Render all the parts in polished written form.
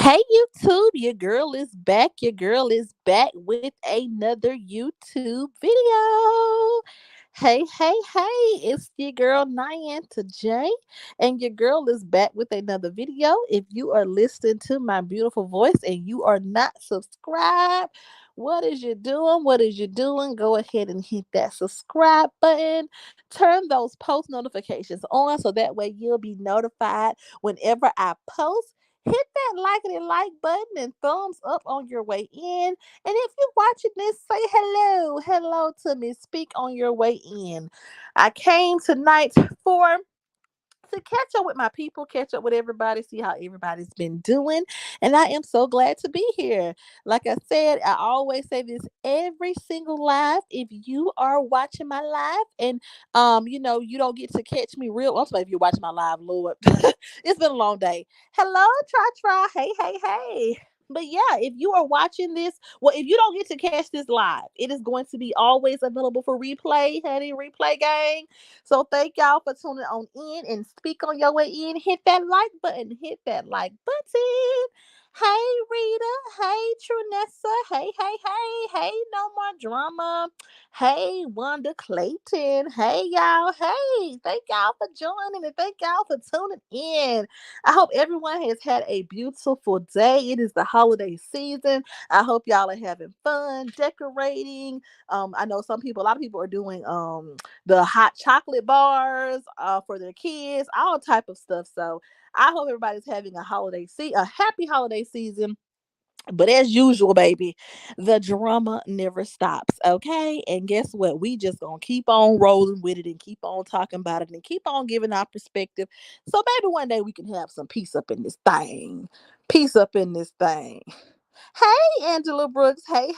Hey YouTube, your girl is back. Your girl is back with another YouTube video. Hey, it's your girl Nyanta J, and your girl is back with another video. If you are listening to my beautiful voice and you are not subscribed, what is you doing? What is you doing? Go ahead and hit that subscribe button. Turn those post notifications on so that way you'll be notified whenever I post. Hit that like button and thumbs up on your way in. And if you're watching this, say hello to me. Speak on your way in. I came tonight for to catch up with my people, catch up with everybody, see how everybody's been doing. And I am so glad to be here. Like I said, I always say this every single live. If you are watching my live and you don't get to catch me real. I'm sorry if you're watching my live, Lord. It's been a long day. Hello, try. Hey. But yeah, if you are watching this, well, if you don't get to catch this live, it is going to be always available for replay, honey, replay gang. So thank y'all for tuning on in and speak on your way in. Hit that like button. Hit that like button. Hey Rita. Hey Trunessa. Hey. No more drama. Hey Wanda Clayton. Hey y'all. Hey. Thank y'all for joining and thank y'all for tuning in. I hope everyone has had a beautiful day. It is the holiday season. I hope y'all are having fun decorating. I know a lot of people are doing the hot chocolate bars for their kids, all type of stuff. So I hope everybody's having a happy holiday season. But as usual, baby, the drama never stops. Okay. And guess what? We just gonna keep on rolling with it and keep on talking about it and keep on giving our perspective. So maybe one day we can have some peace up in this thing. Peace up in this thing. Hey, Angela Brooks. Hey.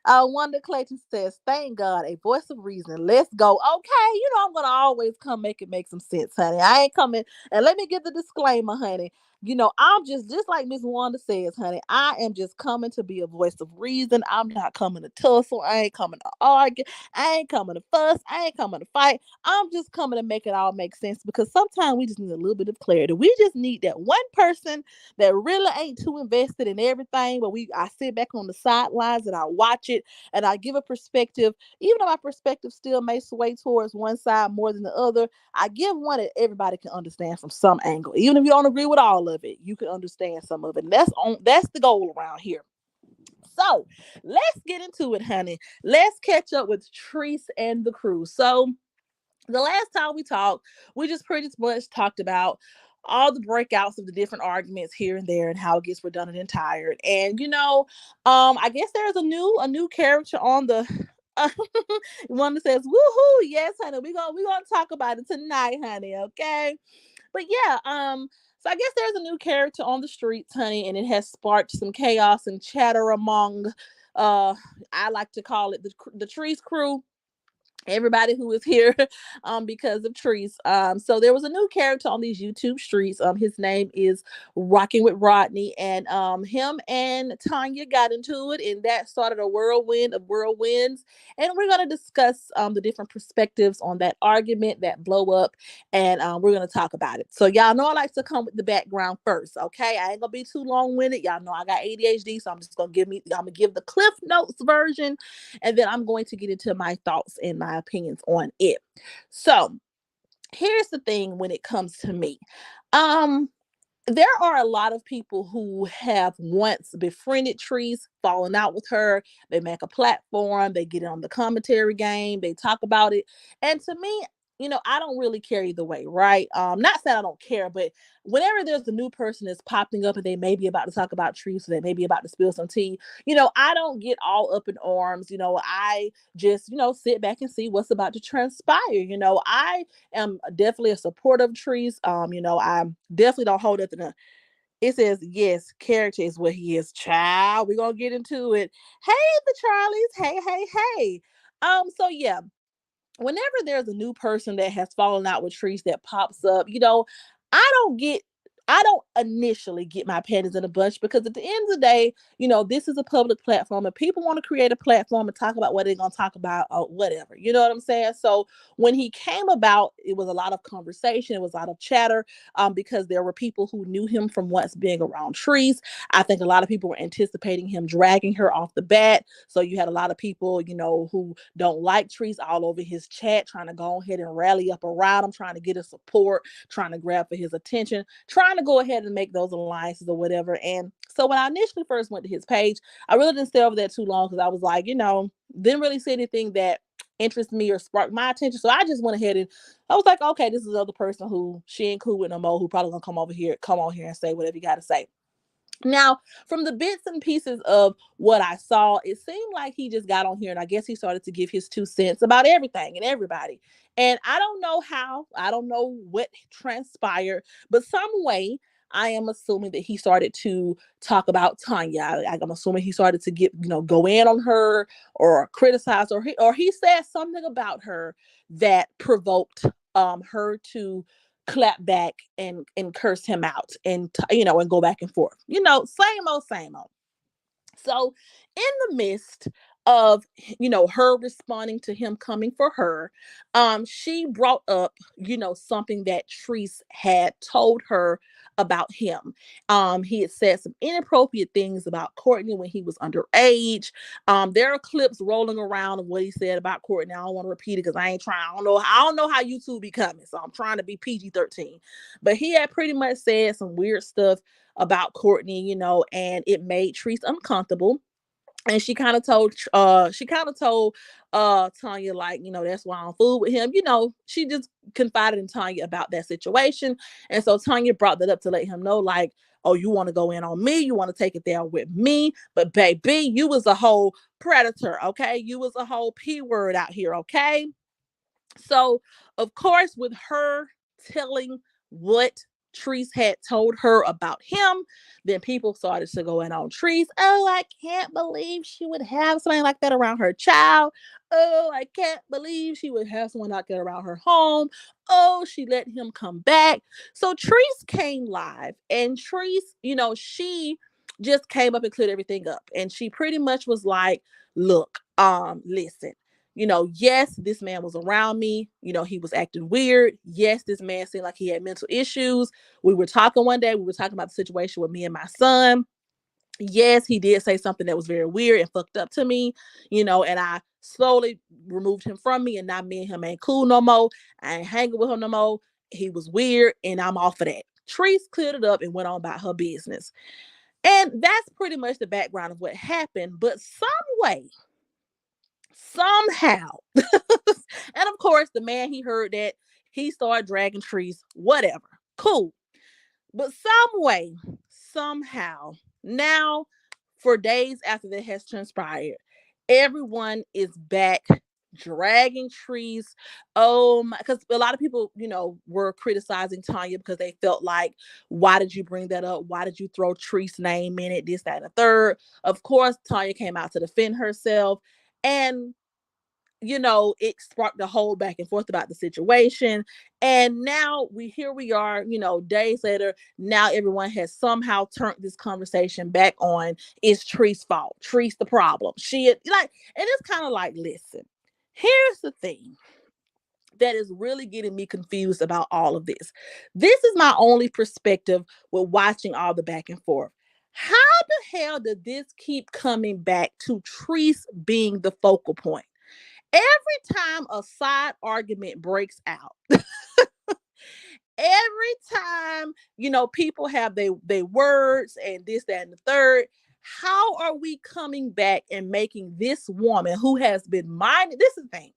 Wanda Clayton says, thank God, a voice of reason. Let's go. Okay, I'm gonna always come make some sense, honey. I ain't coming, and let me get the disclaimer, honey. I'm just like Miss Wanda says, honey. I am just coming to be a voice of reason. I'm not coming to tussle. I ain't coming to argue. I ain't coming to fuss. I ain't coming to fight. I'm just coming to make it all make sense because sometimes we just need a little bit of clarity. We just need that one person that really ain't too invested in everything, but I sit back on the sidelines and I watch it and I give a perspective, even though my perspective still may sway towards one side more than the other. I give one that everybody can understand from some angle. Even if you don't agree with all of it, you can understand some of it. And that's the goal around here. So let's get into it, honey. Let's catch up with Trese and the crew. So the last time we talked, we just pretty much talked about all the breakouts of the different arguments here and there and how it gets redundant and tired. And I guess there's a new character on the one that says, "Woohoo! Yes, honey, we're gonna talk about it tonight, honey. Okay." But yeah, so I guess there's a new character on the streets, honey, and it has sparked some chaos and chatter among, uh, I like to call it the Trees crew, everybody who is here because of Trese. So there was a new character on these YouTube streets. His name is Rocking with Rodney, and him and Tanya got into it, and that started a whirlwind of whirlwinds. And we're gonna discuss the different perspectives on that argument, that blow up, and we're gonna talk about it. So y'all know I like to come with the background first. Okay, I ain't gonna be too long winded. Y'all know I got ADHD, so I'm gonna give the Cliff Notes version, and then I'm going to get into my thoughts and my opinions on it. So here's the thing when it comes to me. Um, there are a lot of people who have once befriended Trese, fallen out with her. They make a platform, they get on the commentary game, they talk about it. And to me, I don't really care either way, right? Not saying I don't care, but whenever there's a new person that's popping up and they may be about to talk about Trese, or they may be about to spill some tea, I don't get all up in arms. I just, sit back and see what's about to transpire. I am definitely a supporter of Trese. I definitely don't hold up in a it says yes, character is what he is. Child, we're gonna get into it. Hey, the Charlies. Hey. So yeah, whenever there's a new person that has fallen out with Trees that pops up, I don't get I don't initially get my panties in a bunch because at the end of the day, this is a public platform and people want to create a platform and talk about what they're going to talk about or whatever. You know what I'm saying? So when he came about, it was a lot of conversation. It was a lot of chatter because there were people who knew him from once being around Trese. I think a lot of people were anticipating him dragging her off the bat. So you had a lot of people, who don't like Trese all over his chat, trying to go ahead and rally up around him, trying to get his support, trying to grab for his attention, trying to go ahead and make those alliances or whatever. And so when I initially first went to his page, I really didn't stay over there too long because I was like, didn't really see anything that interested me or sparked my attention. So I just went ahead and I was like, okay, this is the other person who she ain't cool with no more, who probably gonna come on here and say whatever you gotta say. Now, from the bits and pieces of what I saw, it seemed like he just got on here and I guess he started to give his 2 cents about everything and everybody. And I don't know how, I don't know what transpired, but some way I am assuming that he started to talk about Tanya. I'm assuming he started to go in on her or criticize, or he said something about her that provoked her to clap back and curse him out and go back and forth. Same old. So, in the midst of her responding to him coming for her, she brought up something that Trese had told her about him. He had said some inappropriate things about Courtney when he was underage. There are clips rolling around of what he said about Courtney. I don't want to repeat it because I ain't trying. I don't know how YouTube be coming, so I'm trying to be PG-13. But he had pretty much said some weird stuff about Courtney, and it made Trese uncomfortable. And she kind of told Tanya, like, that's why I'm fool with him. She just confided in Tanya about that situation. And so Tanya brought that up to let him know, like, oh, you want to go in on me, you want to take it there with me, but baby, you was a whole predator, okay? You was a whole P word out here, okay? So, of course, with her telling what Trese had told her about him, then people started to go in on Trese. Oh, I can't believe she would have something like that around her child. Oh, I can't believe she would have someone like that around her home. Oh, she let him come back. So Trese came live, and Trese, she just came up and cleared everything up. And she pretty much was like, look, listen, yes, this man was around me. He was acting weird. Yes, this man seemed like he had mental issues. We were talking one day, we were talking about the situation with me and my son. Yes, he did say something that was very weird and fucked up to me, and I slowly removed him from me, and now me and him ain't cool no more. I ain't hanging with him no more. He was weird, and I'm off of that. Trese cleared it up and went on about her business. And that's pretty much the background of what happened. But some way, somehow, and of course, the man, he heard that, he started dragging Trese, whatever. Cool. But some way, somehow, now, for days after that has transpired, everyone is back dragging Trese. Oh my, because a lot of people, were criticizing Tanya because they felt like, why did you bring that up? Why did you throw Trese's name in it? This, that, and the third. Of course, Tanya came out to defend herself. And it sparked a whole back and forth about the situation. And now we are, days later. Now everyone has somehow turned this conversation back on. It's Tree's fault. Tree's the problem. And it's kind of like, listen, here's the thing that is really getting me confused about all of this. This is my only perspective with watching all the back and forth. How the hell did this keep coming back to Trese being the focal point? Every time a side argument breaks out, every time, people have they words and this, that, and the third, how are we coming back and making this woman who has been minding, this is the thing,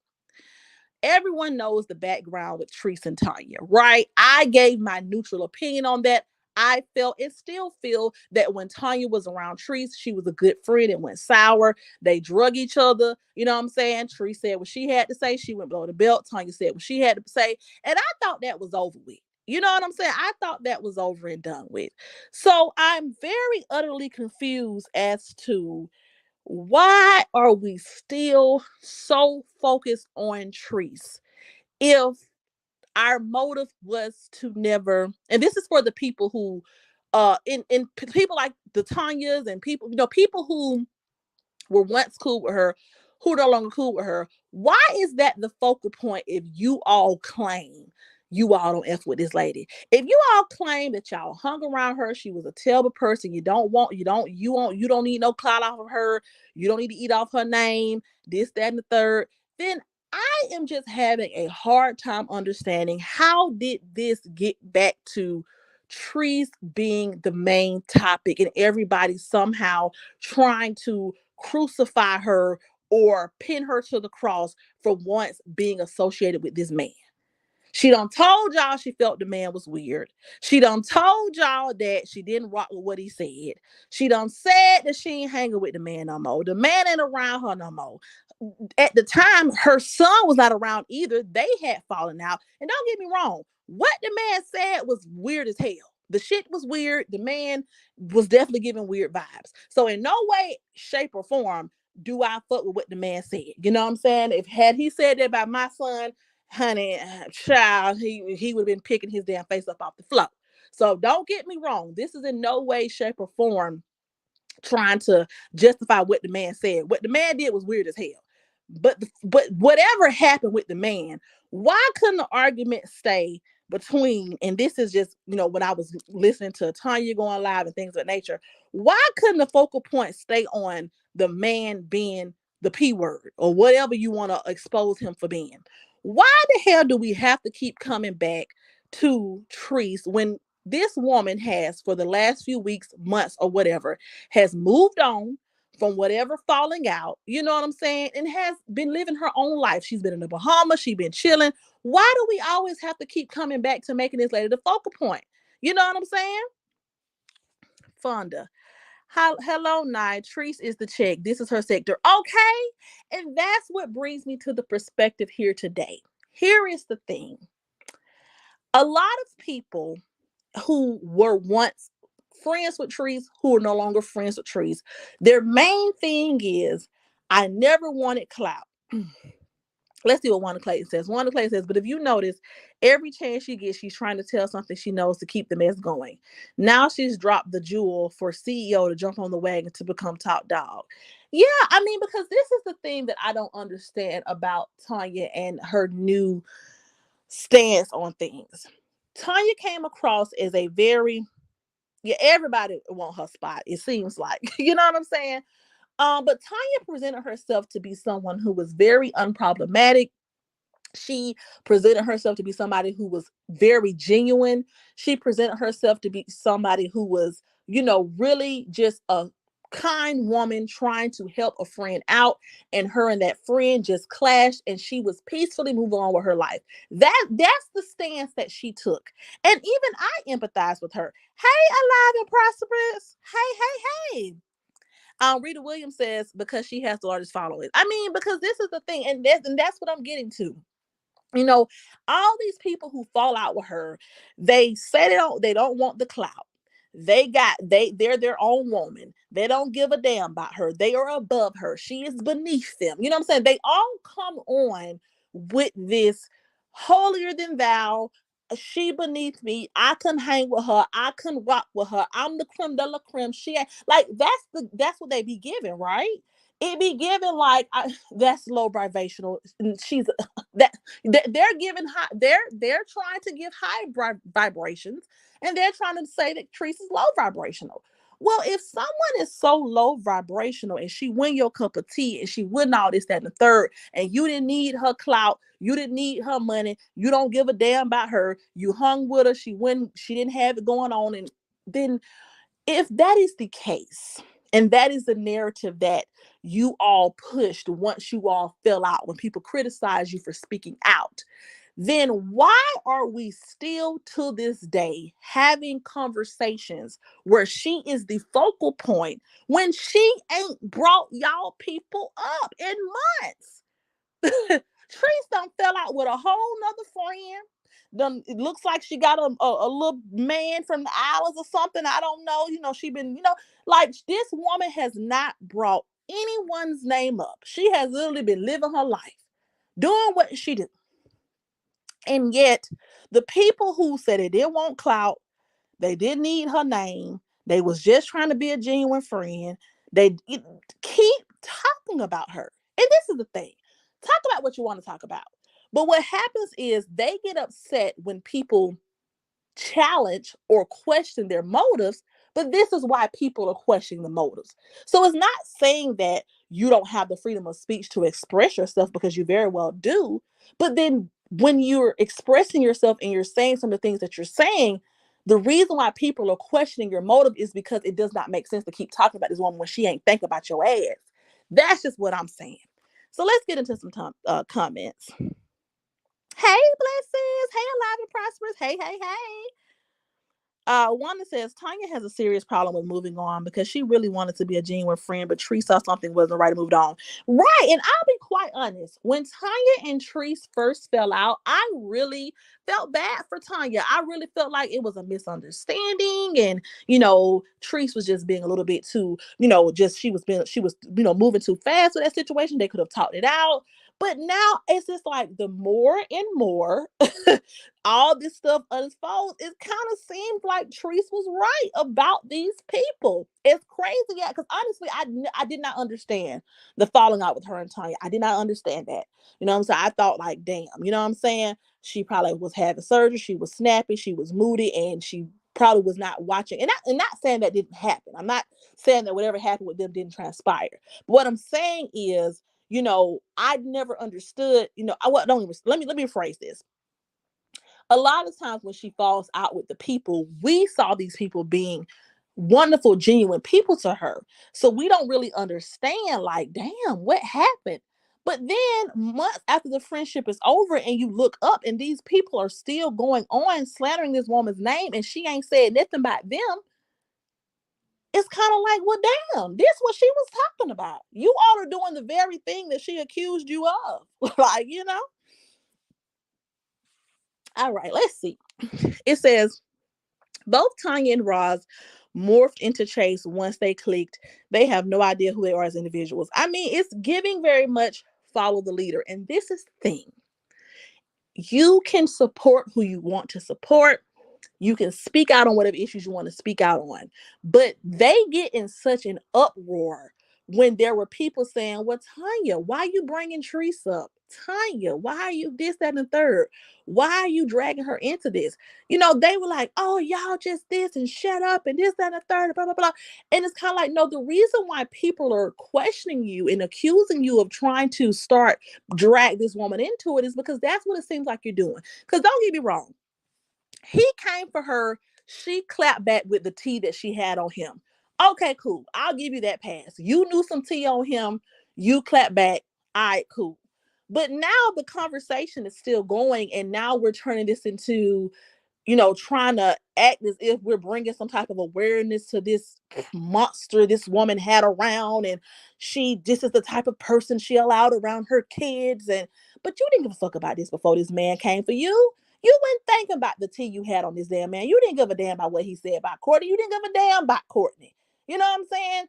everyone knows the background with Trese and Tanya, right? I gave my neutral opinion on that. I felt and still feel that when Tanya was around Trese, she was a good friend. It went sour. They drug each other. You know what I'm saying? Trese said what she had to say. She went below the belt. Tanya said what she had to say. And I thought that was over with. You know what I'm saying? I thought that was over and done with. So I'm very utterly confused as to why are we still so focused on Trese? If our motive was to never, and this is for the people who in people like the Tanyas and people, people who were once cool with her, who no longer cool with her. Why is that the focal point if you all claim you all don't F with this lady? If you all claim that y'all hung around her, she was a terrible person, you don't need no clout off of her, you don't need to eat off her name, this, that, and the third, then I am just having a hard time understanding how did this get back to Trese being the main topic and everybody somehow trying to crucify her or pin her to the cross for once being associated with this man. She done told y'all she felt the man was weird. She done told y'all that she didn't rock with what he said. She done said that she ain't hanging with the man no more. The man ain't around her no more. At the time, her son was not around either. They had fallen out. And don't get me wrong, what the man said was weird as hell. The shit was weird. The man was definitely giving weird vibes. So in no way, shape, or form do I fuck with what the man said. You know what I'm saying? If had he said that about my son, honey, child, he would have been picking his damn face up off the floor. So don't get me wrong. This is in no way, shape, or form trying to justify what the man said. What the man did was weird as hell. But whatever happened with the man, why couldn't the argument stay between? And this is just when I was listening to Tanya going live and things of that nature. Why couldn't the focal point stay on the man being the P word or whatever you want to expose him for being? Why the hell do we have to keep coming back to Trese when this woman has, for the last few weeks, months, or whatever, has moved on from whatever falling out, you know what I'm saying, and has been living her own life. She's been in the Bahamas, she's been chilling. Why do we always have to keep coming back to making this lady the focal point? You know what I'm saying? Fonda. Hello, Nye. Trese is the chick. This is her sector. Okay. And that's what brings me to the perspective here today. Here is the thing. A lot of people who were once friends with Trese, who are no longer friends with Trese, their main thing is, I never wanted clout. Let's see what Wanda Clayton says. Wanda Clayton says, but if you notice, every chance she gets, she's trying to tell something she knows to keep the mess going. Now she's dropped the jewel for CEO to jump on the wagon to become top dog. Yeah, I mean, because this is the thing that I don't understand about Tanya and her new stance on things. Tanya came across as a very, yeah, everybody want her spot, it seems like. You know what I'm saying? But Tanya presented herself to be someone who was very unproblematic. She presented herself to be somebody who was very genuine. She presented herself to be somebody who was, really just a kind woman trying to help a friend out, and her and that friend just clashed, and she was peacefully moving on with her life. That's the stance that she took. And even I empathize with her. Hey, alive and prosperous. Hey. Rita Williams says because she has the largest following. I mean, because this is the thing, and that's what I'm getting to. All these people who fall out with her, they say they don't want the clout. They're their own woman. They don't give a damn about her. They are above her. She is beneath them. You know what I'm saying? They all come on with this holier than thou. She beneath me. I can hang with her. I can rock with her. I'm the creme de la creme. She ain't. Like that's what they be giving, right? It be given like that's low vibrational. She's that they're giving high. They're trying to give high vibrations, and they're trying to say that Trese is low vibrational. Well, if someone is so low vibrational and she win your cup of tea and she win all this, that, and the third, and you didn't need her clout, you didn't need her money, you don't give a damn about her, you hung with her, she didn't have it going on, and then if that is the case, and that is the narrative that you all pushed once you all fell out, when people criticize you for speaking out, then why are we still to this day having conversations where she is the focal point when she ain't brought y'all people up in months? Trese done fell out with a whole nother friend. Done, it looks like she got a little man from the islands or something. I don't know. She been, like this woman has not brought anyone's name up. She has literally been living her life, doing what she do. And yet, the people who said they didn't want clout, they didn't need her name, they was just trying to be a genuine friend, they keep talking about her. And this is the thing. Talk about what you want to talk about. But what happens is they get upset when people challenge or question their motives, but this is why people are questioning the motives. So it's not saying that you don't have the freedom of speech to express yourself, because you very well do. But then when you're expressing yourself and you're saying some of the things that you're saying, the reason why people are questioning your motive is because it does not make sense to keep talking about this woman when she ain't think about your ass. That's just what I'm saying. So let's get into some comments. Hey, blessings. Hey, alive and prosperous. Hey, hey, hey. Wanda says Tanya has a serious problem with moving on because she really wanted to be a genuine friend, but Trese saw something wasn't right and moved on. Right, and I'll be quite honest. When Tanya and Trese first fell out, I really felt bad for Tanya. I really felt like it was a misunderstanding, and Trese was just being a little bit too, just she was moving too fast with that situation. They could have talked it out. But now it's just like the more and more all this stuff unfolds, it kind of seems like Trese was right about these people. It's crazy, yeah. Because honestly, I did not understand the falling out with her and Tanya. I did not understand that. You know what I'm saying? I thought like, damn. You know what I'm saying? She probably was having surgery. She was snappy. She was moody, and she probably was not watching. And not saying that didn't happen. I'm not saying that whatever happened with them didn't transpire. But what I'm saying is, I never understood. I what don't even, let me rephrase this. A lot of times when she falls out with the people, we saw these people being wonderful, genuine people to her. So we don't really understand, like, damn, what happened? But then months after the friendship is over and you look up and these people are still going on slandering this woman's name and she ain't said nothing about them, it's kind of like, well, damn, this what she was talking about. You all are doing the very thing that she accused you of. Like. All right, let's see. It says, both Tanya and Roz morphed into Chase once they clicked. They have no idea who they are as individuals. I mean, it's giving very much follow the leader. And this is the thing. You can support who you want to support. You can speak out on whatever issues you want to speak out on. But they get in such an uproar when there were people saying, well, Tanya, why are you bringing Trese up? Tanya, why are you this, that, and the third? Why are you dragging her into this? They were like, oh, y'all just this and shut up and this, that, and the third, blah, blah, blah. And it's kind of like, no, the reason why people are questioning you and accusing you of trying to drag this woman into it is because that's what it seems like you're doing. Because don't get me wrong, he came for her. She clapped back with the tea that she had on him. Okay, cool. I'll give you that pass. You knew some tea on him. You clapped back. All right, cool. But now the conversation is still going, and now we're turning this into trying to act as if we're bringing some type of awareness to this monster this woman had around, and this is the type of person she allowed around her kids. But you didn't give a fuck about this before this man came for you. You weren't thinking about the tea you had on this damn man. You didn't give a damn about what he said about Courtney. You didn't give a damn about Courtney. You know what I'm saying?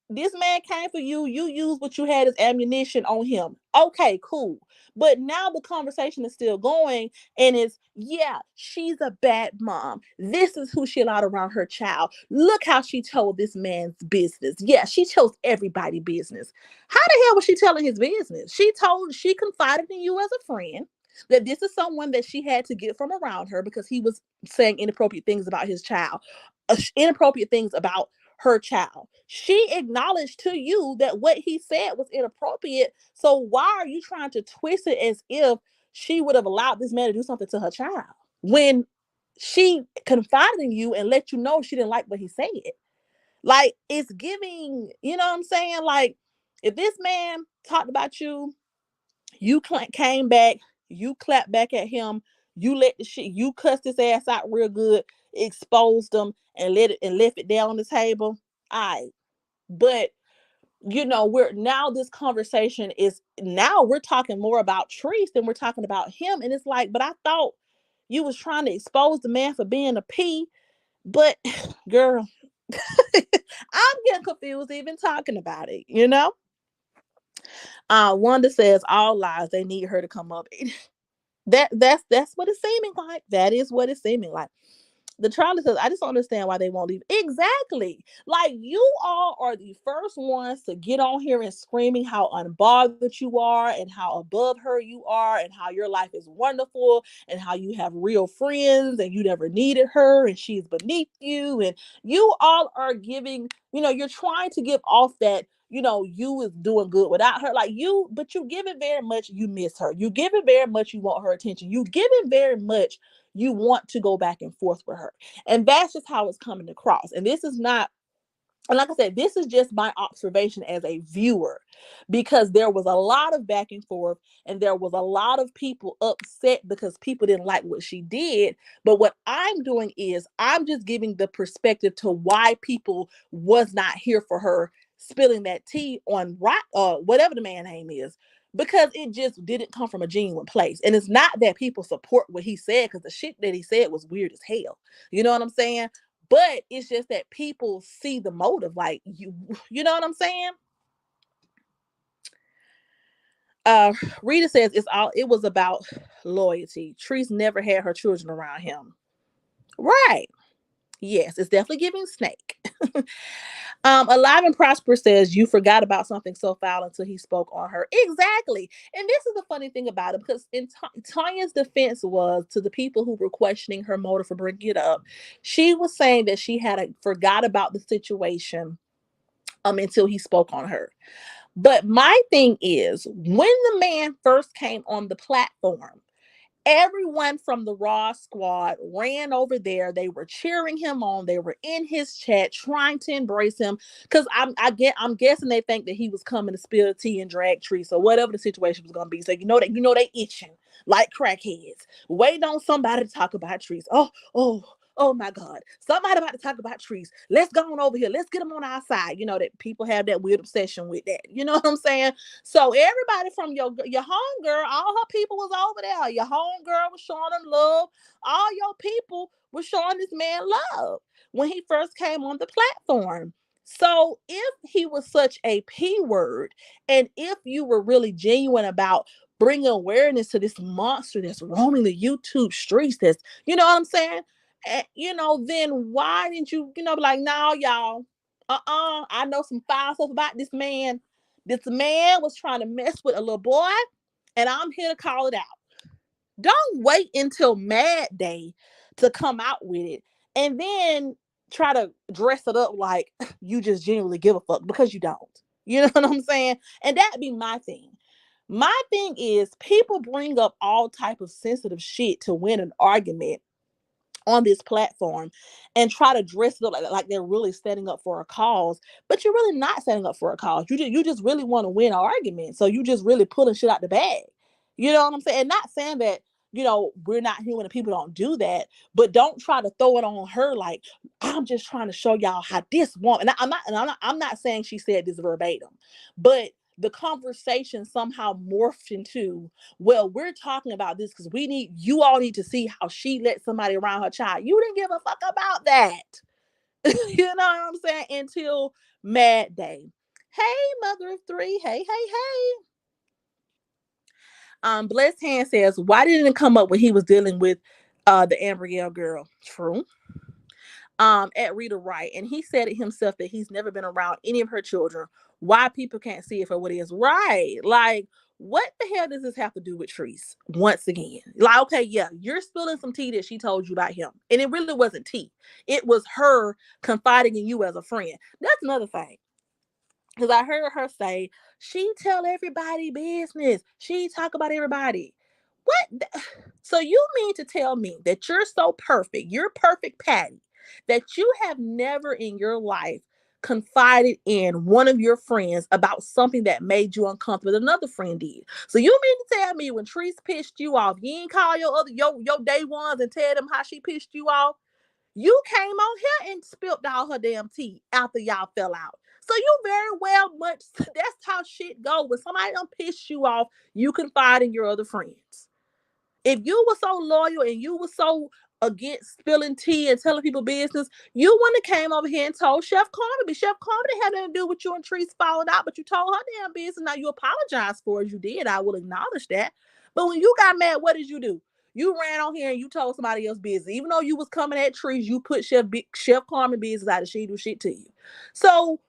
This man came for you. You used what you had as ammunition on him. Okay, cool. But now the conversation is still going, and it's, yeah, she's a bad mom. This is who she allowed around her child. Look how she told this man's business. Yeah, she tells everybody business. How the hell was she telling his business? She confided in you as a friend that this is someone that she had to get from around her because he was saying inappropriate things about his child, inappropriate things about her child. She acknowledged to you that what he said was inappropriate. So why are you trying to twist it as if she would have allowed this man to do something to her child when she confided in you and let you know she didn't like what he said? Like, it's giving, you know what I'm saying? Like, if this man talked about you, you came back, you clapped back at him, you cussed his ass out real good, exposed him, and left it down on the table. All right. But we're now this conversation is now we're talking more about Trese than we're talking about him. And it's like, but I thought you was trying to expose the man for being a P. But girl, I'm getting confused even talking about it. Wanda says all lies. They need her to come up. That's what it's seeming like. That is what it's seeming like. The Charlie says, I just don't understand why they won't leave. Exactly. Like, you all are the first ones to get on here and screaming how unbothered you are and how above her you are and how your life is wonderful and how you have real friends and you never needed her and she's beneath you. And you all are giving, you're trying to give off that, you is doing good without her. Like, but you give it very much you miss her. You give it very much you want her attention. You give it very much you want to go back and forth with her. And that's just how it's coming across. And this is not, and like I said, this is just my observation as a viewer, because there was a lot of back and forth and there was a lot of people upset because people didn't like what she did. But what I'm doing is I'm just giving the perspective to why people was not here for her spilling that tea on rock, whatever the man name is, because it just didn't come from a genuine place. And it's not that people support what he said, because the shit that he said was weird as hell. You know what I'm saying? But it's just that people see the motive, like, you know what I'm saying? Uh, Rita says it was about loyalty. Trese never had her children around him. Right. Yes, it's definitely giving snake. Alive and Prosper says you forgot about something so foul until he spoke on her. Exactly. And this is the funny thing about it, because in Tanya's defense was to the people who were questioning her motive for bringing it up, she was saying that she had forgot about the situation until he spoke on her. But my thing is, when the man first came on the platform, everyone from the Raw squad ran over there. They were cheering him on. They were in his chat trying to embrace him, because I'm guessing they think that he was coming to spill tea and drag Trese or whatever the situation was gonna be. So they itching like crackheads, waiting on somebody to talk about Trese. Oh my God, somebody about to talk about Trese. Let's go on over here. Let's get them on our side. That people have that weird obsession with that. You know what I'm saying? So everybody from your homegirl, all her people was over there. Your homegirl was showing him love. All your people were showing this man love when he first came on the platform. So if he was such a P word, and if you were really genuine about bringing awareness to this monster that's roaming the YouTube streets, that's, you know what I'm saying? Then why didn't you, be like, no, y'all, I know some foul stuff about this man. This man was trying to mess with a little boy, and I'm here to call it out. Don't wait until Mad Day to come out with it and then try to dress it up like you just genuinely give a fuck, because you don't. You know what I'm saying? And that'd be my thing. My thing is, people bring up all type of sensitive shit to win an argument on this platform and try to dress it up like they're really setting up for a cause, but you're really not setting up for a cause. You just really want to win an argument, so you just really pulling shit out the bag. You know what I'm saying? And not saying that we're not human and people don't do that, but don't try to throw it on her like, I'm just trying to show y'all how this woman. And I'm not saying she said this verbatim, but the conversation somehow morphed into, well, we're talking about this because you all need to see how she let somebody around her child. You didn't give a fuck about that. You know what I'm saying? Until Mad Day. Hey, mother of three. Hey, hey, hey. Blessed Hand says, why didn't it come up when he was dealing with the Ambrielle girl? True. At Rita Wright, and he said it himself that he's never been around any of her children. Why people can't see it for what it is? Right? Like, what the hell does this have to do with Trese? Once again, like, okay, yeah, you're spilling some tea that she told you about him, and it really wasn't tea. It was her confiding in you as a friend. That's another thing, because I heard her say she tell everybody business. She talk about everybody. What? So you mean to tell me that you're so perfect, you're perfect Patty, that you have never in your life confided in one of your friends about something that made you uncomfortable that another friend did? So you mean to tell me when Trese pissed you off, you ain't call your day ones and tell them how she pissed you off? You came on here and spilled all her damn tea after y'all fell out. So you very well much, that's how shit go. When somebody don't piss you off, you confide in your other friends. If you were so loyal and you were so against spilling tea and telling people business, you wouldn't have came over here and told Chef Carmody. Chef Carmody had nothing to do with you and Trese falling out, but you told her damn business. Now you apologize for it. You did. I will acknowledge that. But when you got mad, what did you do? You ran on here and you told somebody else business. Even though you was coming at Trese, you put Chef Carmen business out of she do shit to you. So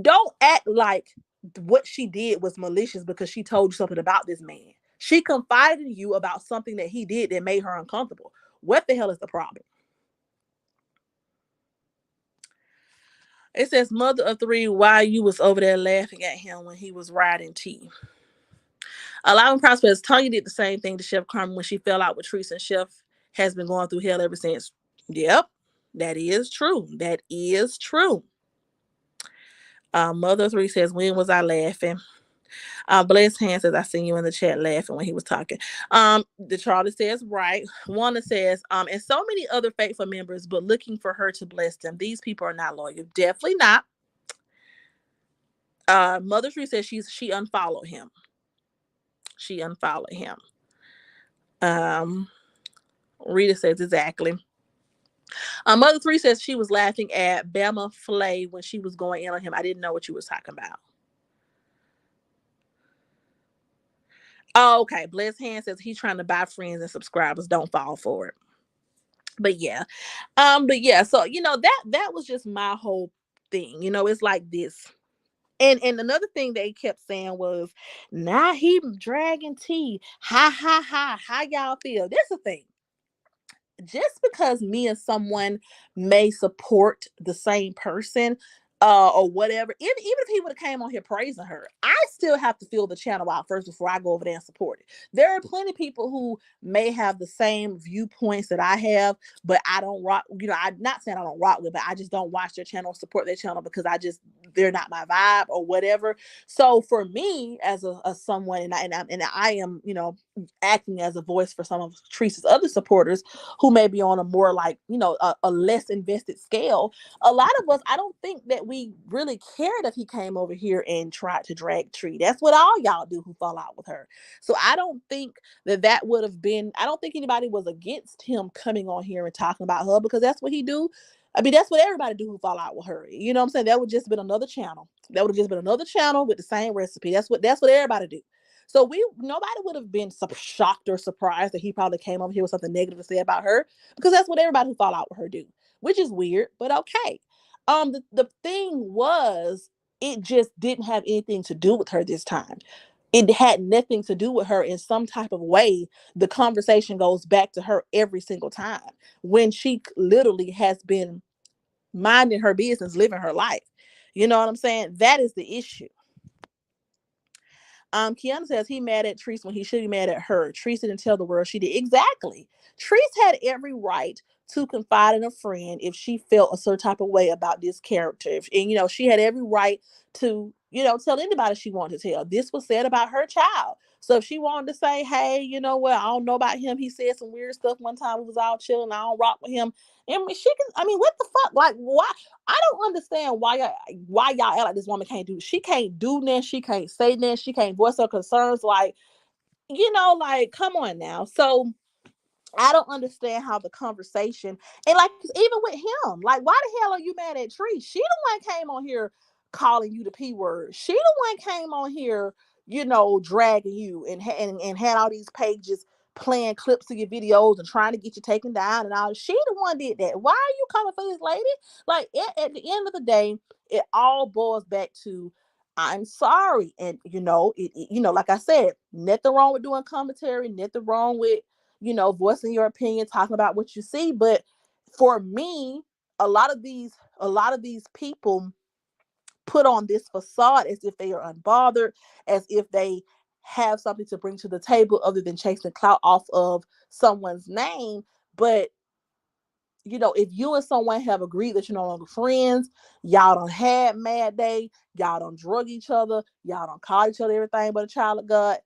don't act like what she did was malicious because she told you something about this man. She confided in you about something that he did that made her uncomfortable. What the hell is the problem? It says, mother of three, why you was over there laughing at him when he was riding tea. Allowing Prospects, Tanya did the same thing to Chef Carmen when she fell out with Trese, and Chef has been going through hell ever since. Yep, that is true. That is true. Mother three says, when was I laughing? Blessed Hand says, I seen you in the chat laughing when he was talking. The Charlie says, right. Wanda says, and so many other faithful members, but looking for her to bless them. These people are not loyal. Definitely not. Mother Tree says she unfollowed him. She unfollowed him. Rita says exactly. Mother Three says she was laughing at Bama Flay when she was going in on him. I didn't know what you was talking about. Oh, okay. Bless Hand says he's trying to buy friends and subscribers. Don't fall for it. But yeah. So that was just my whole thing. It's like this. And another thing they kept saying was, nah, he dragging tea. Ha ha ha. How y'all feel? This is the thing. Just because me and someone may support the same person or whatever, even if he would have came on here praising her, I still have to feel the channel out first before I go over there and support it. There are plenty of people who may have the same viewpoints that I have, but I don't rock, I'm not saying I don't rock with, but I just don't watch their channel, support their channel because they're not my vibe or whatever. So for me as a someone, and I am, acting as a voice for some of Trese's other supporters who may be on a more like, a less invested scale. A lot of us, I don't think that we really cared if he came over here and tried to drag Tree. That's what all y'all do who fall out with her. So I don't think that would have been, I don't think anybody was against him coming on here and talking about her because that's what he do. I mean, that's what everybody do who fall out with her. You know what I'm saying? That would just been another channel. That would have just been another channel with the same recipe. That's what everybody do. So nobody would have been shocked or surprised that he probably came over here with something negative to say about her because that's what everybody who fall out with her do, which is weird, but okay. The thing was, it just didn't have anything to do with her this time. It had nothing to do with her in some type of way. The conversation goes back to her every single time when she literally has been minding her business, living her life. You know what I'm saying? That is the issue. Kiana says he mad at Trese when he should be mad at her. Trese didn't tell the world she did. Exactly. Trese had every right to confide in a friend if she felt a certain type of way about this character. And she had every right to, tell anybody she wanted to tell. This was said about her child. So if she wanted to say, hey, you know what, I don't know about him. He said some weird stuff one time. We was all chilling. I don't rock with him. And she can, what the fuck? Like, why? I don't understand why y'all act like this woman can't do. She can't do that. She can't say that. She can't voice her concerns. Like, come on now. So I don't understand how the conversation and like even with him, like why the hell are you mad at Tree? She the one came on here calling you the P word. She the one came on here, dragging you and had all these pages playing clips of your videos and trying to get you taken down and all. She the one did that. Why are you coming for this lady? Like at the end of the day, it all boils back to I'm sorry. And like I said, nothing wrong with doing commentary, nothing wrong with voicing your opinion, talking about what you see. But for me, a lot of these people put on this facade as if they are unbothered, as if they have something to bring to the table other than chasing clout off of someone's name. But if you and someone have agreed that you're no longer friends, y'all don't had mad day, y'all don't drug each other, y'all don't call each other everything but a child of God.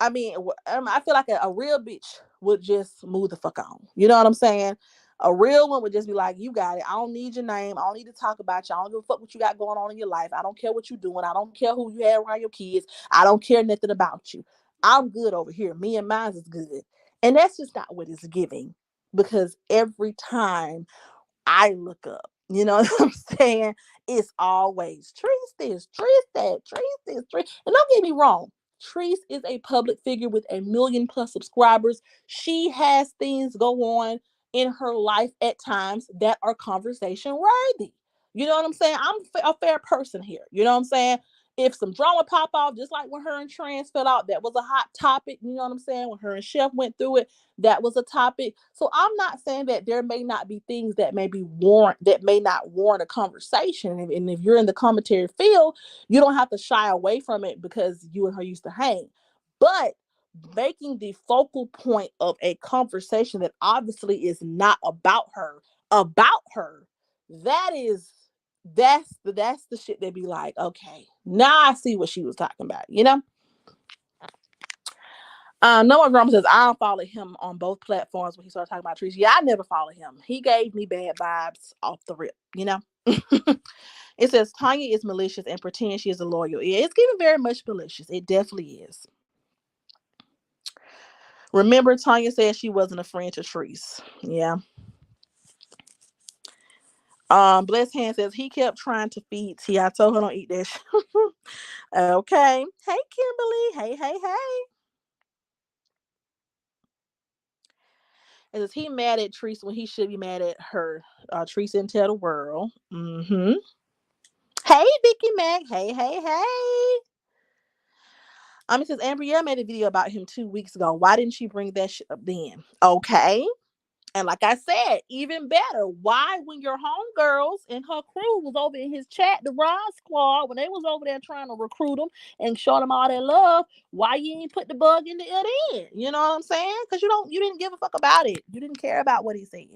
I mean, I feel like a real bitch would just move the fuck on. You know what I'm saying? A real one would just be like, you got it. I don't need your name. I don't need to talk about you. I don't give a fuck what you got going on in your life. I don't care what you're doing. I don't care who you have around your kids. I don't care nothing about you. I'm good over here. Me and mine is good. And that's just not what it's giving. Because every time I look up, you know what I'm saying? It's always Trese this, Trese that, Trese this, Trese. And don't get me wrong. Trese is a public figure with 1 million+ subscribers. She has things go on in her life at times that are conversation worthy. You know what I'm saying? I'm a fair person here. You know what I'm saying? If some drama pop off, just like when her and Trans fell out, that was a hot topic. You know what I'm saying? When her and Chef went through it, that was a topic. So I'm not saying that there may not be things that may not warrant a conversation. And if you're in the commentary field, you don't have to shy away from it because you and her used to hang. But making the focal point of a conversation that obviously is not about her, that is that's the shit they be like, okay, now I see what she was talking about, you know? Noah Grumman says, I don't follow him on both platforms when he started talking about trees. Yeah, I never follow him. He gave me bad vibes off the rip, you know? It says Tanya is malicious and pretends she is a loyal. Yeah, it's giving very much malicious. It definitely is. Remember, Tanya said she wasn't a friend to Trese. Yeah. Blessed Hand says he kept trying to feed T. I told her don't eat that shit. Okay. Hey, Kimberly. Hey, hey, hey. And is he mad at Trese when he should be mad at her? Trese didn't tell the world. Mm-hmm. Hey, Vicky Mac. Hey, hey, hey. It says Amber made a video about him 2 weeks ago. Why didn't she bring that shit up then? Okay. And like I said, even better, why when your homegirls and her crew was over in his chat, the Ron Squad, when they was over there trying to recruit him and show them all that love, why you ain't put the bug in the other end? You know what I'm saying? Because you didn't give a fuck about it. You didn't care about what he said.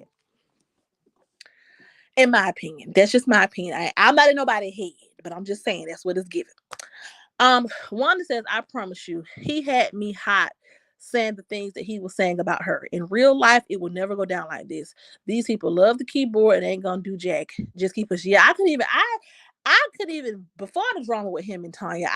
In my opinion, that's just my opinion. I'm not in nobody's head, but I'm just saying that's what it's given. Wanda says, I promise you, he had me hot saying the things that he was saying about her. In real life, it will never go down like this. These people love the keyboard and ain't gonna do jack. Just keep us. Yeah, I could even before the drama with him and Tanya,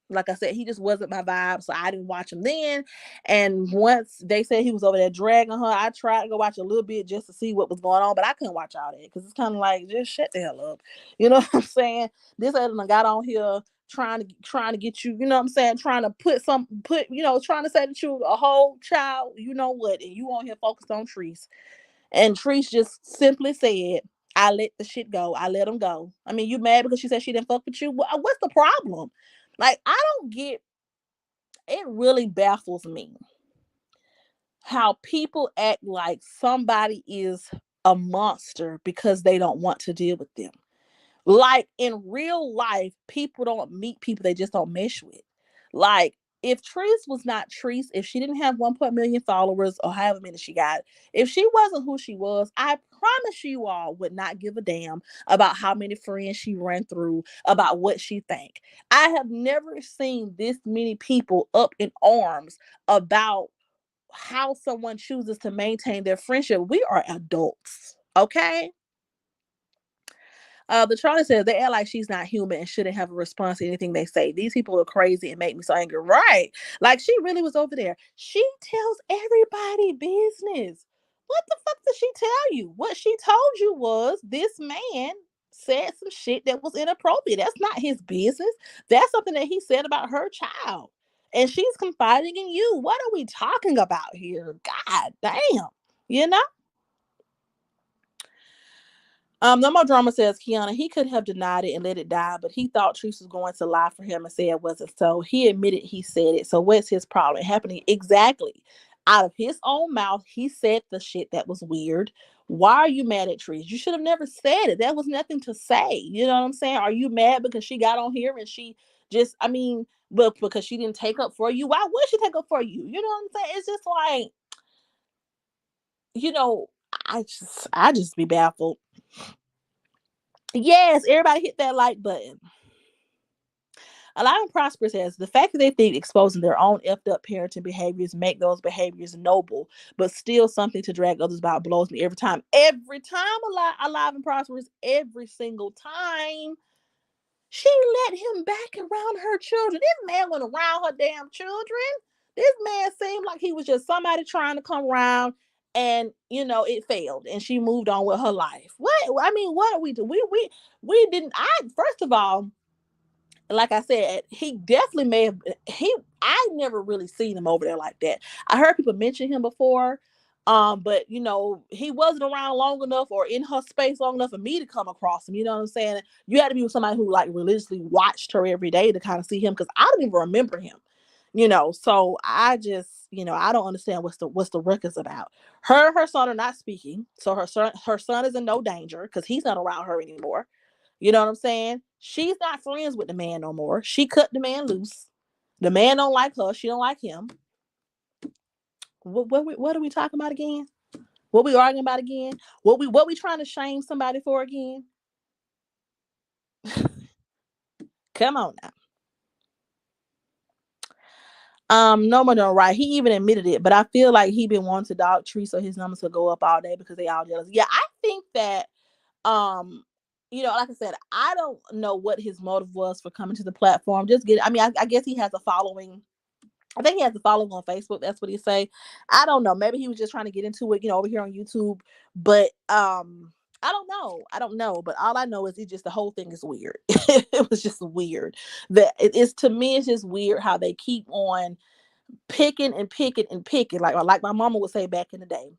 like I said, he just wasn't my vibe. So I didn't watch him then. And once they said he was over there dragging her, I tried to go watch a little bit just to see what was going on, but I couldn't watch all that because it's kind of like just shut the hell up. You know what I'm saying? This other one got on here trying to get you, you know what I'm saying, trying to trying to say that you a whole child, you know what, and you on here focused on Trese. And Trese just simply said, I let the shit go. I let him go. I mean, you mad because she said she didn't fuck with you? What's the problem? Like, I don't get it. Really baffles me how people act like somebody is a monster because they don't want to deal with them. Like in real life, people don't meet people they just don't mesh with. Like if Trese was not Trese, if she didn't have 1 million followers or however many she got, if she wasn't who she was, I promise you all would not give a damn about how many friends she ran through, about what she think. I have never seen this many people up in arms about how someone chooses to maintain their friendship. We are adults, okay? The Charlie says they act like she's not human and shouldn't have a response to anything they say. These people are crazy and make me so angry. Right. Like she really was over there. She tells everybody business. What the fuck did she tell you? What she told you was this man said some shit that was inappropriate. That's not his business. That's something that he said about her child. And she's confiding in you. What are we talking about here? God damn. You know? No more drama, says Kiana. He could have denied it and let it die, but he thought Truce was going to lie for him and say it wasn't so. He admitted he said it. So what's his problem? Happening exactly out of his own mouth. He said the shit that was weird. Why are you mad at Trees? You should have never said it. That was nothing to say. You know what I'm saying? Are you mad because she got on here and she just, I mean, but because she didn't take up for you? Why would she take up for you? You know what I'm saying? It's just like, you know, I just be baffled. Yes, everybody hit that like button. Alive and Prosper says the fact that they think exposing their own effed up parenting behaviors make those behaviors noble, but still something to drag others about blows me every time. Every time Alive and Prosperous, every single time. She let him back around her children. This man went around her damn children. This man seemed like he was just somebody trying to come around and it failed and she moved on with her life. What I mean, what are we do? We didn't I first of all, Like I said, he definitely may have. I never really seen him over there like that. I heard people mention him before, but he wasn't around long enough or in her space long enough for me to come across him. You know what I'm saying? You had to be with somebody who like religiously watched her every day to kind of see him, because I don't even remember him. So I just, I don't understand what's the ruckus about. Her son are not speaking, so her son is in no danger because he's not around her anymore. You know what I'm saying? She's not friends with the man no more. She cut the man loose. The man don't like her. She don't like him. What are we talking about again? What we arguing about again? What we trying to shame somebody for again? Come on now. No more no right. He even admitted it, but I feel like he been wanting to dog Trese so his numbers will go up all day because they all jealous. Yeah, I think that like I said, I don't know what his motive was for coming to the platform. I mean, I guess he has a following. I think he has a following on Facebook. That's what he say. I don't know. Maybe he was just trying to get into it, over here on YouTube. But I don't know. I don't know. But all I know is the whole thing is weird. It was just weird. That it's to me, it's just weird how they keep on picking and picking and picking. Like my mama would say back in the day,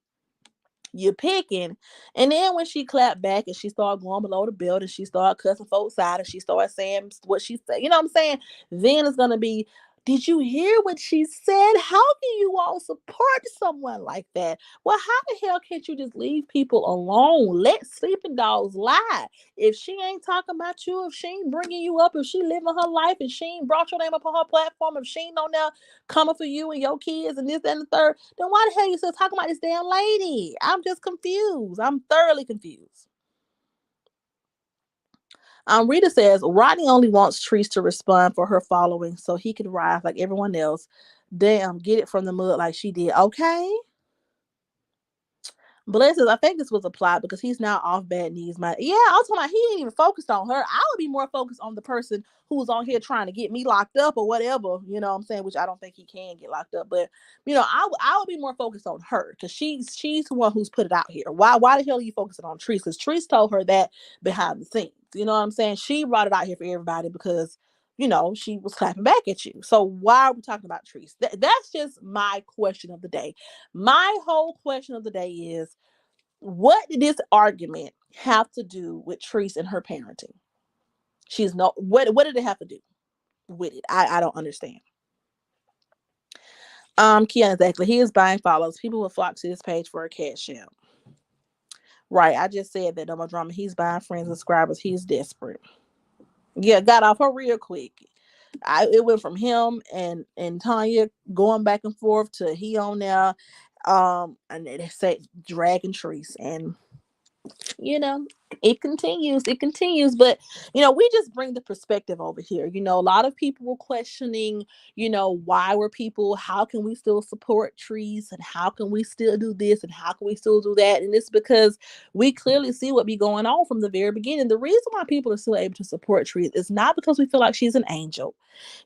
you're picking. And then when she clapped back and she started going below the belt and she started cussing folks out and she started saying what she said, you know what I'm saying? Then it's gonna be, did you hear what she said? How can you all support someone like that? Well, how the hell can't you just leave people alone? Let sleeping dogs lie. If she ain't talking about you, if she ain't bringing you up, if she living her life, if she ain't brought your name up on her platform, if she ain't on there coming for you and your kids and this that, and the third, then why the hell you still talking about this damn lady? I'm just confused. I'm thoroughly confused. Rita says Rodney only wants Trese to respond for her following so he can rise like everyone else. Damn, get it from the mud like she did. Okay. Bless says, I think this was a plot because he's now off bad knees. Yeah, I was talking about he ain't even focused on her. I would be more focused on the person who was on here trying to get me locked up or whatever, you know what I'm saying, which I don't think he can get locked up. But I would be more focused on her because she's the one who's put it out here. Why the hell are you focusing on Trese? Because Trese told her that behind the scenes. You know what I'm saying? She brought it out here for everybody because she was clapping back at you. So why are we talking about Trese? That's just my question of the day. My whole question of the day is, what did this argument have to do with Trese and her parenting? She's no what did it have to do with it? I don't understand. Kiana, exactly. He is buying follows. People will flock to his page for a cash out. Right. I just said that, no more drama. He's buying friends and subscribers. He's desperate. Yeah, got off her real quick. It went from him and Tanya going back and forth to he on there, and they say dragging Trese, and you know it continues, but we just bring the perspective over here. A lot of people were questioning, why were people, how can we still support Trese, and how can we still do this, and how can we still do that? And it's because we clearly see what be going on from the very beginning. The reason why people are still able to support Trese is not because we feel like she's an angel.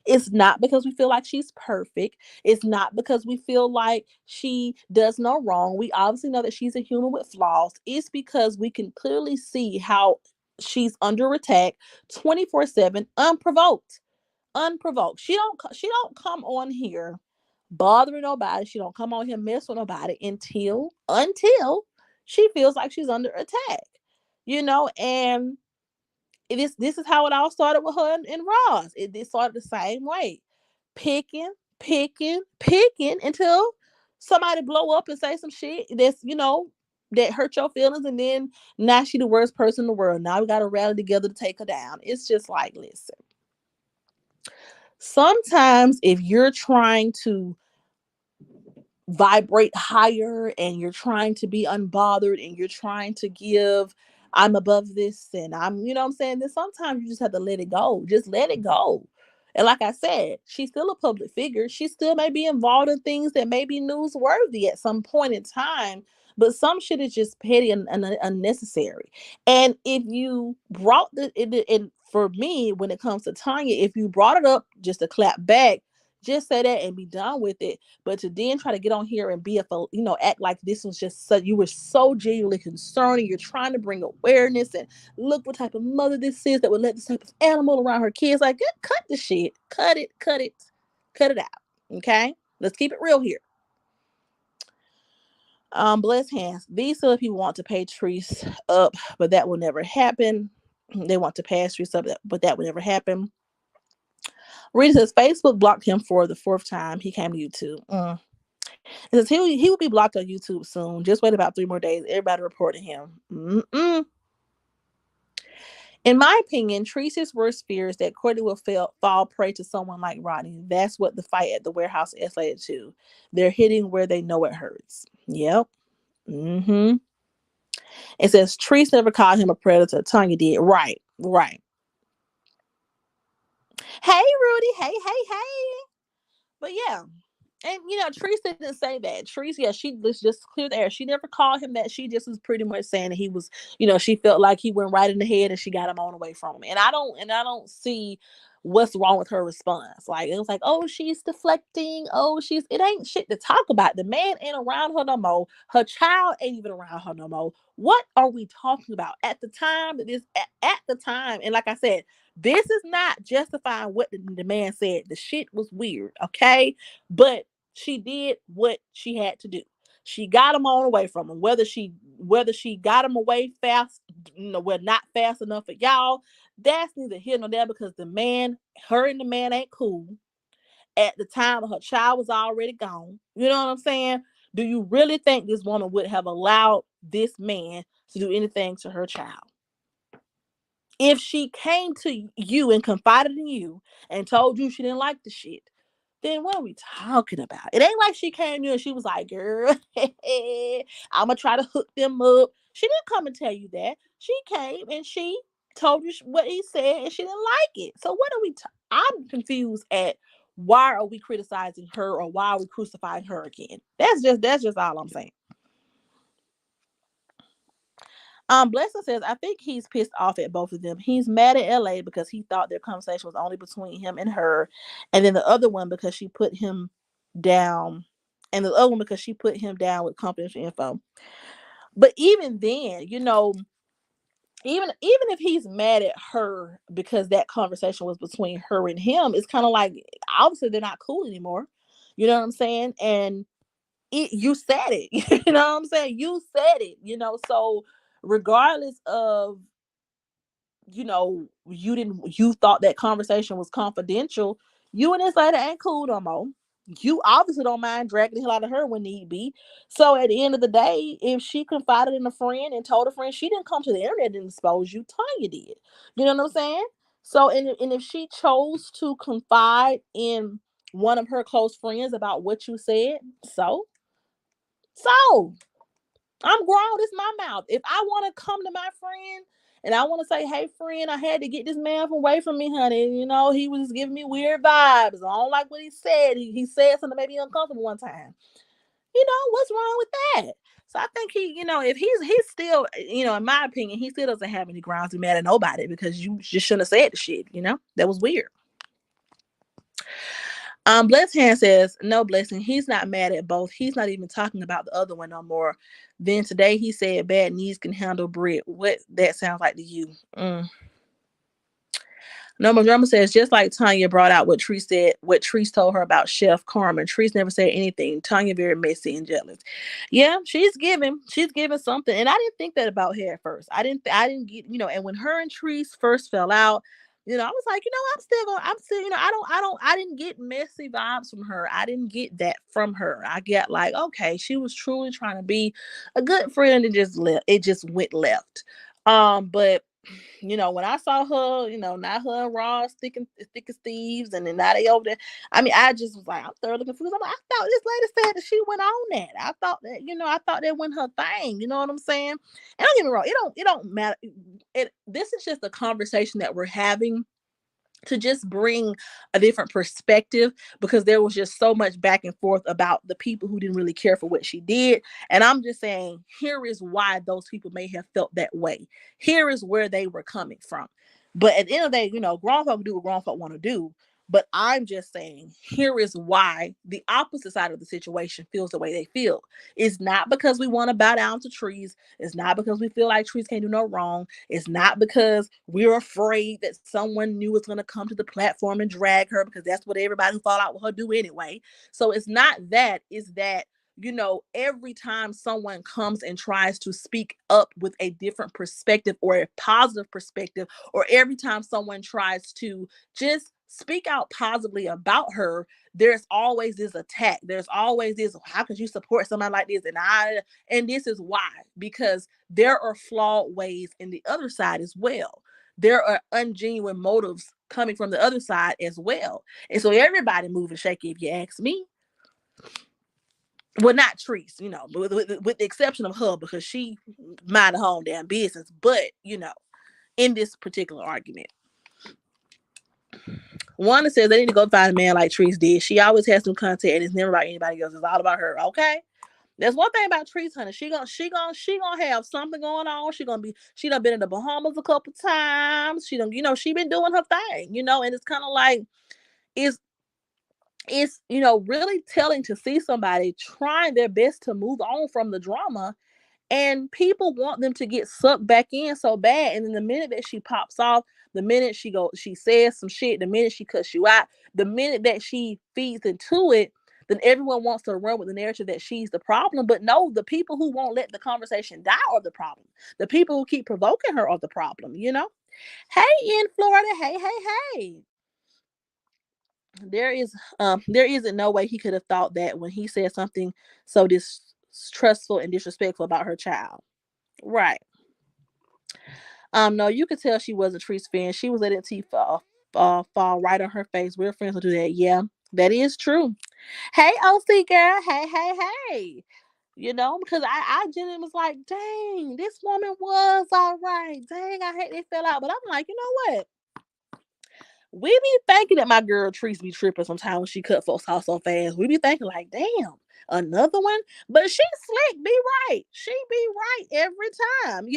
It's not because we feel like she's perfect. It's not because we feel like she does no wrong. We obviously know that she's a human with flaws. It's because we can clearly see how she's under attack 24/7, unprovoked. Unprovoked. She don't come on here bothering nobody. She don't come on here mess with nobody until she feels like she's under attack. And this is how it all started with her and Ross. It started the same way, picking, picking until somebody blow up and say some shit that hurt your feelings, and then now she the worst person in the world. Now we got to rally together to take her down. It's just like, listen. Sometimes if you're trying to vibrate higher and you're trying to be unbothered and you're trying to give, I'm above this and I'm, I'm saying, then sometimes you just have to let it go. Just let it go. And like I said, she's still a public figure. She still may be involved in things that may be newsworthy at some point in time, but some shit is just petty and unnecessary. And if you brought and for me, when it comes to Tanya, if you brought it up just to clap back, Just say that and be done with it. But to then try to get on here and be act like this was just so, you were so genuinely concerned and you're trying to bring awareness and look what type of mother this is that would let this type of animal around her kids. Like, cut the shit. Cut it out. Okay? Let's keep it real here. Bless hands. These silly people want to pay Trese up, but that will never happen. They want to pass Trese up, but that will never happen. Rita says Facebook blocked him for the fourth time. He came to YouTube. It says he will be blocked on YouTube soon. Just wait about 3 more days. Everybody reporting him. In my opinion, Trese's worst fear is that Courtney will fall prey to someone like Rodney. That's what the fight at the warehouse escalated to. They're hitting where they know it hurts. Yep. It says Trese never called him a predator. Tanya did. Right. Hey, Rudy. Hey. But yeah. And Trese didn't say that. Trese, yeah, she was just clear the air. She never called him that. She just was pretty much saying that he was, she felt like he went right in the head and she got him on away from him. And I don't see what's wrong with her response. Like, it was like, oh, she's deflecting. Oh, it ain't shit to talk about. The man ain't around her no more. Her child ain't even around her no more. What are we talking about? At the time, and like I said, this is not justifying what the man said. The shit was weird, okay? But she did what she had to do. She got him on away from him. Whether she got him away fast, not fast enough for y'all, that's neither here nor there, because her and the man ain't cool. At the time, her child was already gone. You know what I'm saying? Do you really think this woman would have allowed this man to do anything to her child? If she came to you and confided in you and told you she didn't like the shit, then what are we talking about? It ain't like she came to you and she was like, girl, I'm going to try to hook them up. She didn't come and tell you that. She came and she told you what he said and she didn't like it. So what are we I'm confused at why are we criticizing her, or why are we crucifying her again? That's just all I'm saying. Blessing says, I think he's pissed off at both of them. He's mad at LA because he thought their conversation was only between him and her, and then the other one because she put him down, with confidential info. But even then, even if he's mad at her because that conversation was between her and him, it's kind of like, obviously they're not cool anymore. You know what I'm saying? And you said it. You know what I'm saying? You said it. So regardless of, you thought that conversation was confidential, you and this lady ain't cool no more. You obviously don't mind dragging the hell out of her when need be. So at the end of the day, if she confided in a friend and told a friend, she didn't come to the internet and expose you. Tanya did. You know what I'm saying? So, and if she chose to confide in one of her close friends about what you said, so I'm grown. It's my mouth. If I want to come to my friend and I want to say, hey, friend, I had to get this man away from me, honey. He was giving me weird vibes. I don't like what he said. He said something that made me uncomfortable one time. What's wrong with that? So I think if he's still, in my opinion, he still doesn't have any grounds to be mad at nobody, because you just shouldn't have said the shit. That was weird. Blessed Hand says, no, Blessing, he's not mad at both. He's not even talking about the other one no more. Then today he said bad knees can handle Brit. What that sounds like to you? Norma Drummer says, just like Tanya brought out what Trese told her about Chef Carmen. Trese never said anything. Tanya very messy and jealous. Yeah, she's giving something. And I didn't think that about her at first. I didn't get, and when her and Trese first fell out, I was like, I didn't get messy vibes from her. I didn't get that from her. I get like, okay, she was truly trying to be a good friend and it just went left. But when I saw her, not her and Ross thick as thieves, and then now they over there. I mean, I just was like, I'm thoroughly confused. I'm like, I thought this lady said that she went on that. I thought that went her thing. You know what I'm saying? And don't get me wrong, it don't matter. This is just a conversation that we're having to just bring a different perspective, because there was just so much back and forth about the people who didn't really care for what she did. And I'm just saying, here is why those people may have felt that way. Here is where they were coming from. But at the end of the day, grown folk do what grown folk want to do. But I'm just saying, here is why the opposite side of the situation feels the way they feel. It's not because we want to bow down to Trese. It's not because we feel like Trese can't do no wrong. It's not because we're afraid that someone new is going to come to the platform and drag her, because that's what everybody who fall out with her do anyway. So it's not that. It's that, every time someone comes and tries to speak up with a different perspective or a positive perspective, or every time someone tries to just speak out positively about her, there's always this attack. There's always this, how could you support somebody like this? And this is why, because there are flawed ways in the other side as well. There are ungenuine motives coming from the other side as well. And so everybody moving shaky, if you ask me. Well, not Trese, with the exception of her, because she mind her own damn business. But, in this particular argument, Wanda says they need to go find a man like Trese did. She always has some content and it's never about anybody else. It's all about her. Okay. That's one thing about Trese, honey. She gonna have something going on. She done been in the Bahamas a couple times. She been doing her thing, and it's kind of like it's really telling to see somebody trying their best to move on from the drama, and people want them to get sucked back in so bad. And then the minute that she pops off, the minute she says some shit, the minute she cuts you out, the minute that she feeds into it, then everyone wants to run with the narrative that she's the problem. But no, the people who won't let the conversation die are the problem. The people who keep provoking her are the problem. Hey, in Florida, hey. There isn't no way he could have thought that when he said something so distrustful and disrespectful about her child. Right. No, you could tell she wasn't Tree's fan. She was letting tea fall right on her face. Real friends will do that. Yeah, that is true. Hey, OC girl. Hey. Because I genuinely was like, dang, this woman was all right. Dang, I hate they fell out. But I'm like, you know what? We be thinking that my girl Trese be tripping sometimes when she cut folks off so fast. We be thinking like, damn, another one. But she slick, be right. She be right every time.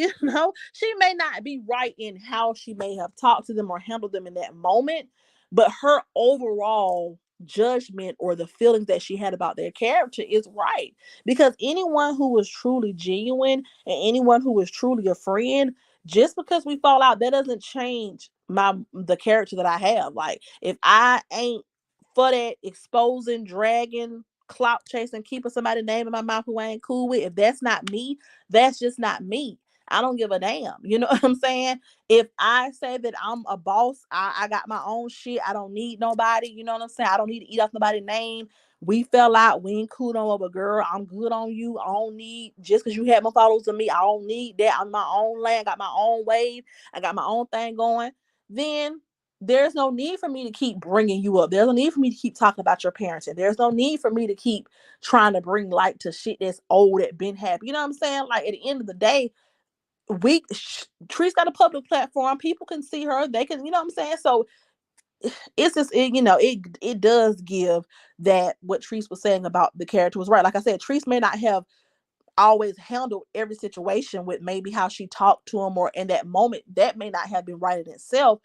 She may not be right in how she may have talked to them or handled them in that moment, but her overall judgment or the feelings that she had about their character is right. Because anyone who was truly genuine and anyone who was truly a friend, just because we fall out, that doesn't change the character that I have. Like, if I ain't for that exposing, dragging, clout chasing, keeping somebody's name in my mouth who I ain't cool with, if that's not me, that's just not me. I don't give a damn. You know what I'm saying? If I say that I'm a boss, I got my own shit. I don't need nobody. You know what I'm saying? I don't need to eat off nobody's name. We fell out. We ain't cool no more. But girl, I'm good on you. I don't need, just because you had more followers than me, I don't need that. I'm my own land. Got my own wave. I got my own thing going. Then there's no need for me to keep bringing you up. There's no need for me to keep talking about your parenting. There's no need for me to keep trying to bring light to shit that's old, that been happening. You know what I'm saying? Like, at the end of the day, Tree's got a public platform. People can see her. They can, you know what I'm saying? So it's just, it does give that what Treese was saying about the character was right. Like I said, Treese may not have always handled every situation with maybe how she talked to him, or in that moment that may not have been right in itself,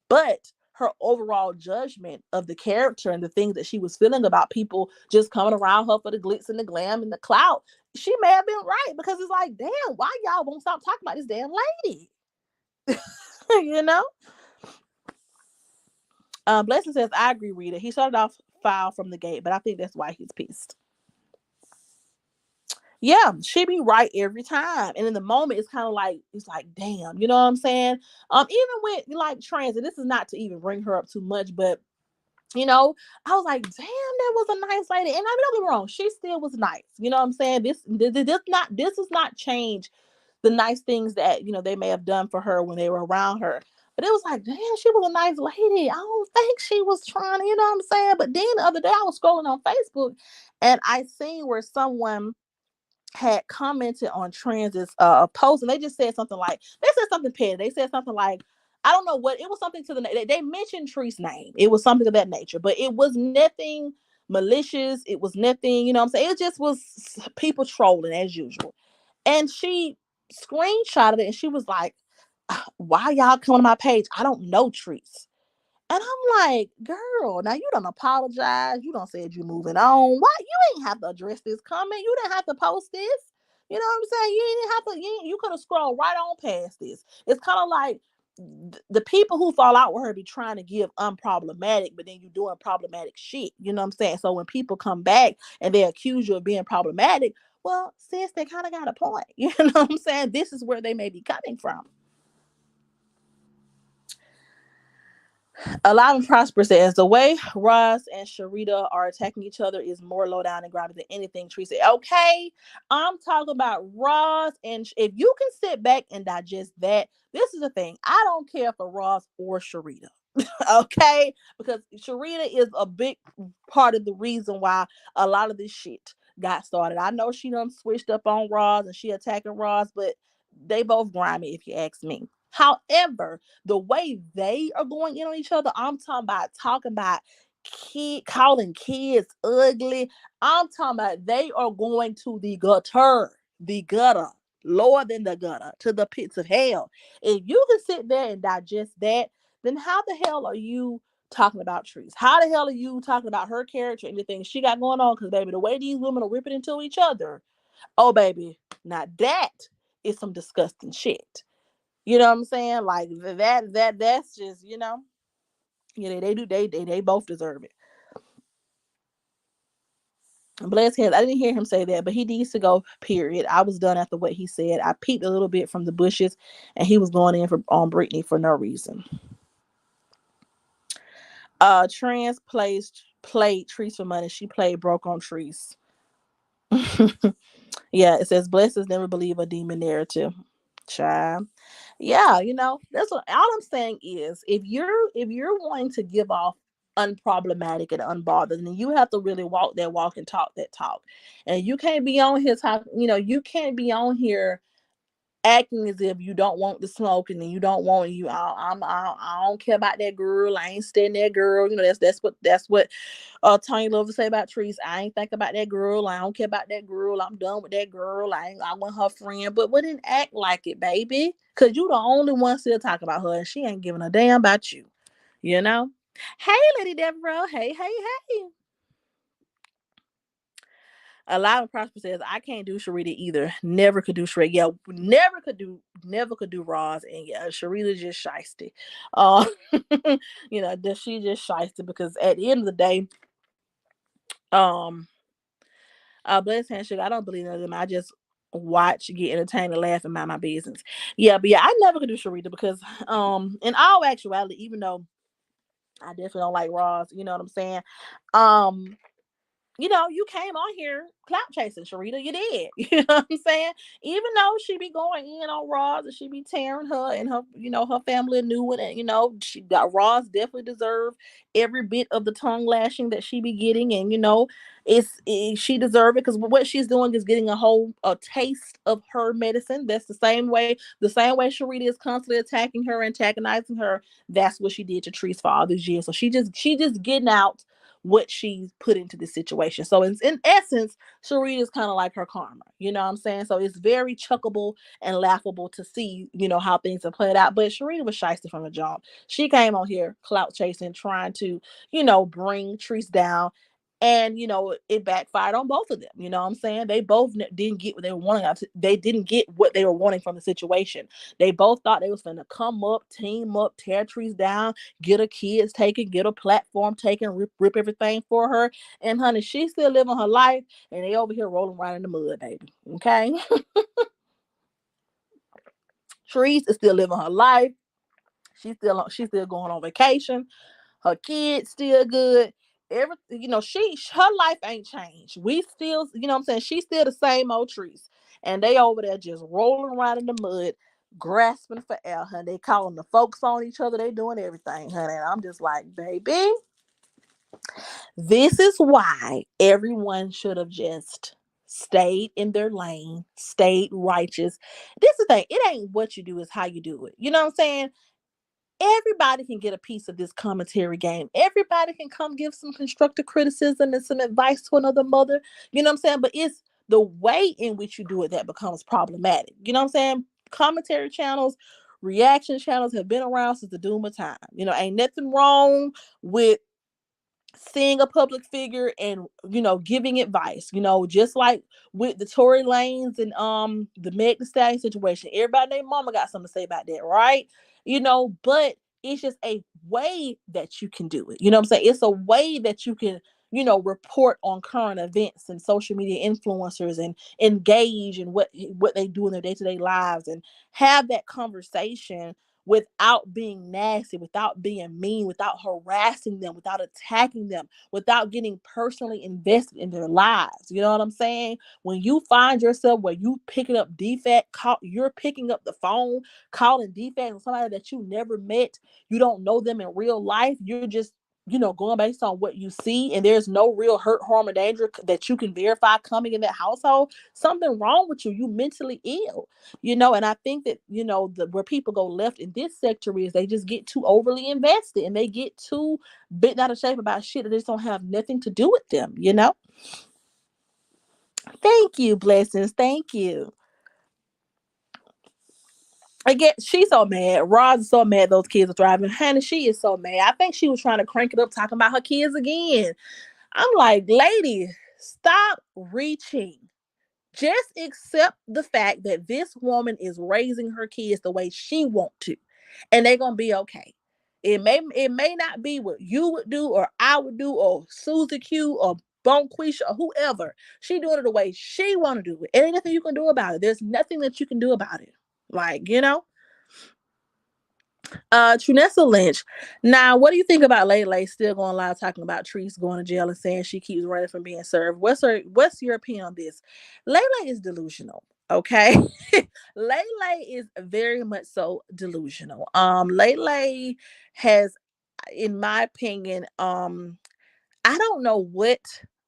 but her overall judgment of the character and the things that she was feeling about people just coming around her for the glitz and the glam and the clout, she may have been right. Because it's like, damn, why y'all won't stop talking about this damn lady? you know Blessing says, I agree, Rita. He started off foul from the gate, but I think that's why he's pissed. Yeah, she be right every time. And in the moment, it's like, damn, you know what I'm saying? Even with like Trans, and this is not to even bring her up too much, but I was like, damn, that was a nice lady. And I mean, don't be wrong, she still was nice. You know what I'm saying? This does not change the nice things that they may have done for her when they were around her. But it was like, damn, she was a nice lady. I don't think she was trying to, you know what I'm saying? But then the other day I was scrolling on Facebook and I seen where someone had commented on Trans's post, and they just said something like, they said something petty. They said something like, I don't know what, it was something to they mentioned Tree's name. It was something of that nature, but it was nothing malicious. It was nothing, you know what I'm saying? It just was people trolling as usual. And she screenshotted it and she was like, why y'all coming to my page? I don't know Treese. And And I'm like, girl, now you don't apologize. You don't said you moving on. Why you ain't have to address this comment? You didn't have to post this. You know what I'm saying? You didn't have to. You could have scrolled right on past this. It's kind of like the people who fall out with her be trying to give unproblematic, but then you doing problematic shit. You know what I'm saying? So when people come back and they accuse you of being problematic, well, sis, they kind of got a point. You know what I'm saying? This is where they may be coming from. Alive and Prosper says the way Ross and Sharita are attacking each other is more low down and grimy than anything Tree said. Okay, I'm talking about Ross, and if you can sit back and digest that, this is the thing. I don't care for Ross or Sharita. Okay, because Sharita is a big part of the reason why a lot of this shit got started. I know she done switched up on Ross and she attacking Ross, but they both grimy if you ask me. However, the way they are going in on each other, I'm talking about calling kids ugly. I'm talking about they are going to the gutter, lower than the gutter, to the pits of hell. If you can sit there and digest that, then how the hell are you talking about Trese? How the hell are you talking about her character and the things she got going on? Because, baby, the way these women are ripping into each other, oh, baby, now that is some disgusting shit. You know what I'm saying? Like that's just, yeah, they do, they both deserve it. Bless him. I didn't hear him say that, but he needs to go, period. I was done after what he said. I peeked a little bit from the bushes and he was going in for on Brittany for no reason. Trans played Trese for money. She played broke on Trese. Yeah, it says blessings never believe a demon narrative. Child. Yeah, that's what all I'm saying is if you're wanting to give off unproblematic and unbothered, then you have to really walk that walk and talk that talk. And you can't be on here talking, you can't be on here acting as if you don't want the smoke and then you don't want you. I don't care about that girl. I ain't standing that girl. That's what Tony Love to say about Trese. I ain't think about that girl. I don't care about that girl. I'm done with that girl. I want her friend. But wouldn't act like it, baby. Cause you the only one still talking about her and she ain't giving a damn about you. You know? Hey, Lady Deborah. Hey, hey, hey. Alive and Prosper says, I can't do Sharita either. Never could do Shrek. Yeah, never could do Roz. And yeah, Sharita just shysty. Uh, that she just shysty because at the end of the day, um, bless handshake, I don't believe none of them. I just watch, get entertained, and laugh and mind my business. Yeah, but yeah, I never could do Sharita because in all actuality, even though I definitely don't like Roz, you know what I'm saying? Um, you came on here clout chasing, Sharita. You did. You know what I'm saying? Even though she be going in on Roz and she be tearing her and her family a new one. And, she got Roz definitely deserve every bit of the tongue lashing that she be getting. And, she deserve it because what she's doing is getting a taste of her medicine. That's the same way Sharita is constantly attacking her, antagonizing her. That's what she did to Trese for all these years. So she just getting out what she's put into this situation. So in essence, Sharita is kind of like her karma. You know what I'm saying? So it's very chuckable and laughable to see, how things have played out. But Sharita was shysty from the jump. She came on here clout chasing, trying to, bring Trese down. And it backfired on both of them. You know what I'm saying? They both didn't get what they were wanting. They didn't get what they were wanting from the situation. They both thought they was going to come up, team up, tear Trese down, get her kids taken, get her platform taken, rip everything for her. And honey, she's still living her life, and they over here rolling right in the mud, baby. Okay, Trese is still living her life. She's still going on vacation. Her kids still good. Everything, her life ain't changed. We still, what I'm saying, she's still the same old Trese. And they over there just rolling around in the mud, grasping for air, honey. They calling the folks on each other. They doing everything, honey. And I'm just like, baby, this is why everyone should have just stayed in their lane, stayed righteous. This is the thing. It ain't what you do, it's how you do it. You know what I'm saying? Everybody can get a piece of this commentary game. Everybody can come give some constructive criticism and some advice to another mother. You know what I'm saying? But it's the way in which you do it that becomes problematic. You know what I'm saying? Commentary channels reaction channels have been around since the doom of time. Ain't nothing wrong with seeing a public figure and giving advice, just like with the Tory Lanes and the Meg Thee Stallion situation. Everybody and their mama got something to say about that, right? But it's just a way that you can do it. You know what I'm saying? It's a way that you can report on current events and social media influencers and engage in what they do in their day-to-day lives and have that conversation without being nasty, without being mean, without harassing them, without attacking them, without getting personally invested in their lives. You know what I'm saying? When you find yourself where you picking up you're picking up the phone, calling defect on somebody that you never met, you don't know them in real life, you're just going based on what you see, and there's no real hurt, harm, or danger that you can verify coming in that household, something wrong with you. You mentally ill, and I think that, where people go left in this sector is they just get too overly invested and they get too bent out of shape about shit that just don't have nothing to do with them. Thank you, blessings. Thank you. Again, she's so mad. Roz is so mad those kids are thriving. Honey, she is so mad. I think she was trying to crank it up talking about her kids again. I'm like, lady, stop reaching. Just accept the fact that this woman is raising her kids the way she want to, and they're gonna be okay. It may not be what you would do or I would do or Susie Q or Bonquisha or whoever. She doing it the way she want to do it. Ain't nothing you can do about it. There's nothing that you can do about it. Like, Trunessa Lynch. Now, what do you think about Lele still going live talking about Trese going to jail and saying she keeps running from being served? What's your opinion on this? Lele is delusional. Okay. Lele is very much so delusional. Lele has, in my opinion, I don't know what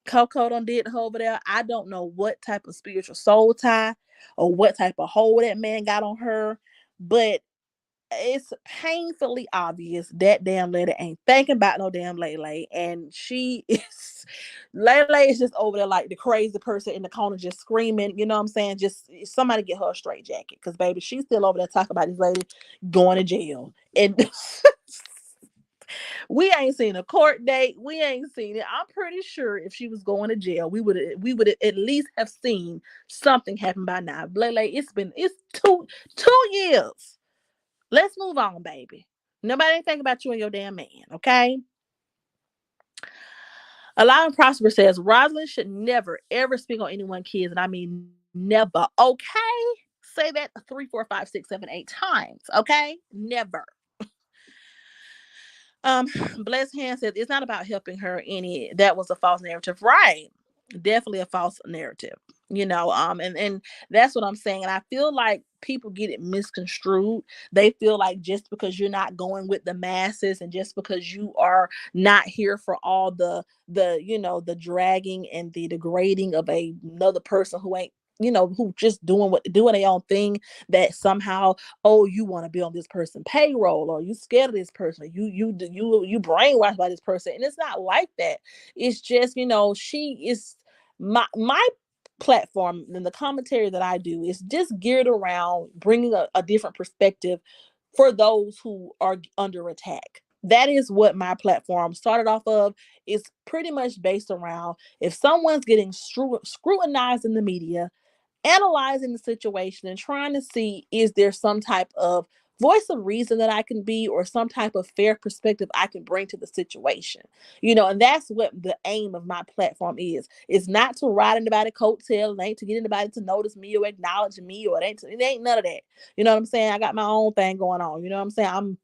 Coco done did to her over there. I don't know what type of spiritual soul tie or what type of hold that man got on her, but it's painfully obvious that damn lady ain't thinking about no damn Lele, and she is Lele is just over there like the crazy person in the corner just screaming. You know what I'm saying? Just somebody get her a straight jacket, because baby, she's still over there talking about this lady going to jail, and we ain't seen a court date. We ain't seen it. I'm pretty sure if she was going to jail, we would at least have seen something happen by now. Lele, it's 2 years. Let's move on, baby. Nobody ain't think about you and your damn man, okay? Alive and Prosper says Rosalind should never ever speak on anyone's kids, and I mean never. Okay, say that 3, 4, 5, 6, 7, 8 times. Okay, never. Blessed Hand says it's not about helping her any. That was a false narrative, right? Definitely a false narrative. And that's what I'm saying. And I feel like people get it misconstrued. They feel like just because you're not going with the masses and just because you are not here for all the dragging and the degrading of another person who ain't who just doing their own thing, that somehow, oh, you want to be on this person's payroll, or you scared of this person, you brainwashed by this person. And it's not like that. It's just, she is my platform, and the commentary that I do is just geared around bringing a different perspective for those who are under attack. That is what my platform started off of. It's pretty much based around, if someone's getting scrutinized in the media, analyzing the situation and trying to see, is there some type of voice of reason that I can be, or some type of fair perspective I can bring to the situation. And that's what the aim of my platform is. It's not to ride anybody's coattail. It ain't to get anybody to notice me or acknowledge me, or it ain't none of that. You know what I'm saying? I got my own thing going on. You know what I'm saying?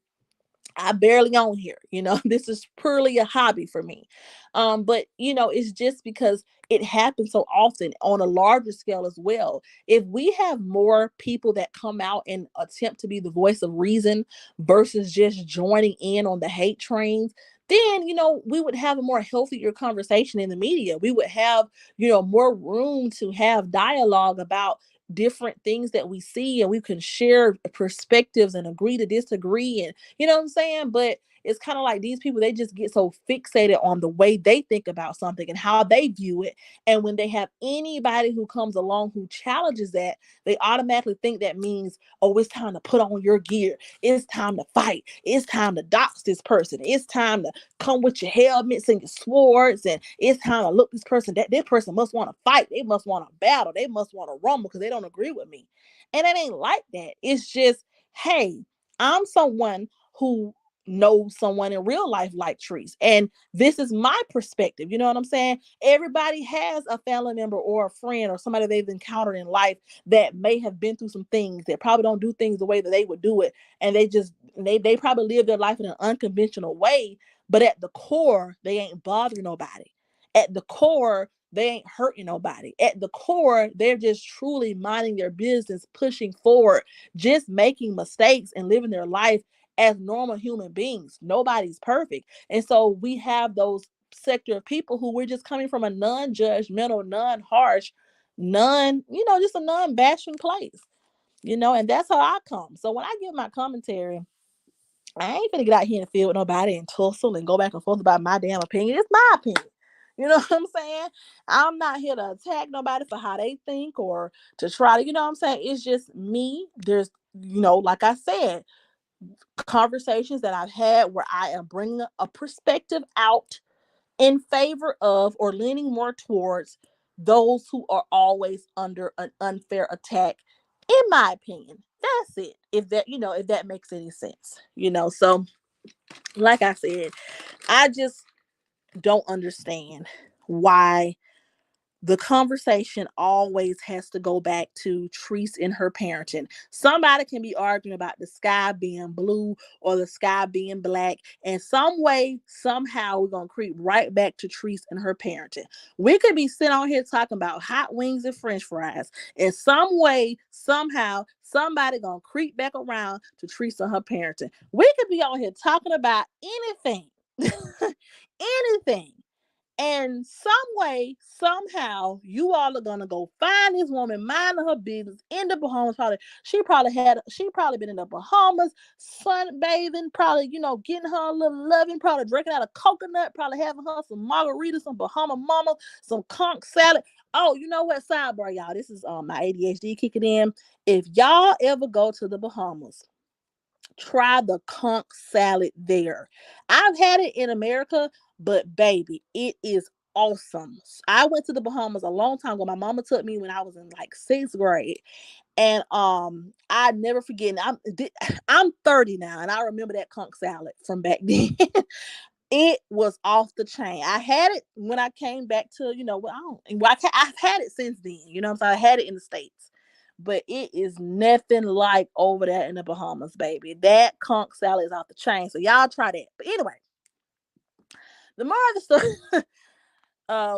I barely on here. This is purely a hobby for me. But it's just because it happens so often on a larger scale as well. If we have more people that come out and attempt to be the voice of reason versus just joining in on the hate trains, then we would have a more healthier conversation in the media. We would have more room to have dialogue about different things that we see, and we can share perspectives and agree to disagree, and you know what I'm saying? But it's kind of like these people, they just get so fixated on the way they think about something and how they view it. And when they have anybody who comes along who challenges that, they automatically think that means, oh, it's time to put on your gear. It's time to fight. It's time to dox this person. It's time to come with your helmets and your swords. And it's time to look this person, that this person must want to fight. They must want to battle. They must want to rumble because they don't agree with me. And it ain't like that. It's just, hey, I'm someone who know someone in real life like Trese. And this is my perspective. You know what I'm saying? Everybody has a family member or a friend or somebody they've encountered in life that may have been through some things, that probably don't do things the way that they would do it. And they probably live their life in an unconventional way, but at the core, they ain't bothering nobody. At the core, they ain't hurting nobody. At the core, they're just truly minding their business, pushing forward, just making mistakes and living their life as normal human beings. Nobody's perfect. And so we have those sector of people who we're just coming from a non-judgmental, non-harsh, just a non-bashing place, and that's how I come. So when I give my commentary, I ain't gonna get out here in the field with nobody and tussle and go back and forth about my damn opinion. It's my opinion. You know what I'm saying? I'm not here to attack nobody for how they think or to try to, you know what I'm saying? It's just me. There's, like I said, conversations that I've had where I am bringing a perspective out in favor of or leaning more towards those who are always under an unfair attack, in my opinion. That's it. If that makes any sense. So like I said, I just don't understand why the conversation always has to go back to Trese and her parenting. Somebody can be arguing about the sky being blue or the sky being black, and some way, somehow, we're gonna creep right back to Trese and her parenting. We could be sitting on here talking about hot wings and French fries, and some way, somehow, somebody gonna creep back around to Trese and her parenting. We could be on here talking about anything, anything. And some way, somehow, you all are gonna go find this woman minding her business in the Bahamas. She probably been in the Bahamas, sunbathing, probably, getting her a little loving, probably drinking out a coconut, probably having her some margaritas, some Bahama Mama, some conch salad. Oh, you know what? Sidebar, y'all. This is my ADHD kicking in. If y'all ever go to the Bahamas, try the conch salad there. I've had it in America, but baby, it is awesome. I went to the Bahamas a long time ago. My mama took me when I was in like 6th grade. And I never forget. I'm 30 now, and I remember that conch salad from back then. It was off the chain. I had it when I came back to, I've had it since then. So I had it in the States. But it is nothing like over there in the Bahamas, baby. That conch salad is off the chain. So y'all try that. But anyway, the more of the story,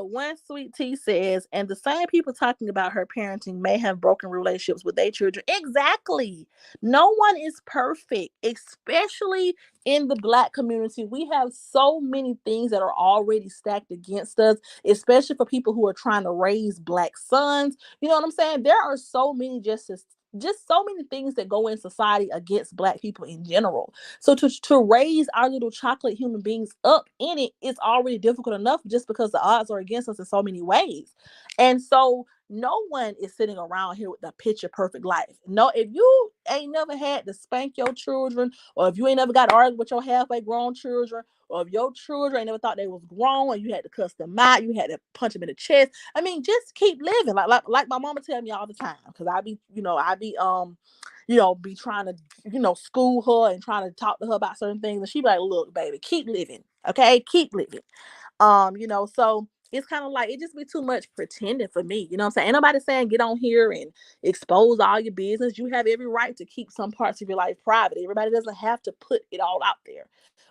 one sweet tea says, and the same people talking about her parenting may have broken relationships with their children. Exactly. No one is perfect, especially in the Black community. We have so many things that are already stacked against us, especially for people who are trying to raise Black sons. You know what I'm saying? There are so many just so many things that go in society against Black people in general. So to raise our little chocolate human beings up in it is already difficult enough, just because the odds are against us in so many ways. And so no one is sitting around here with a picture perfect life. No, if you ain't never had to spank your children, or if you ain't never got to argue with your halfway grown children, or if your children ain't never thought they was grown and you had to cuss them out, you had to punch them in the chest. I mean, just keep living. Like my mama tell me all the time, because be trying to, school her and trying to talk to her about certain things. And she be like, look, baby, keep living. Okay, keep living. So it's kind of like, it just be too much pretending for me. You know what I'm saying? Ain't nobody saying get on here and expose all your business. You have every right to keep some parts of your life private. Everybody doesn't have to put it all out there.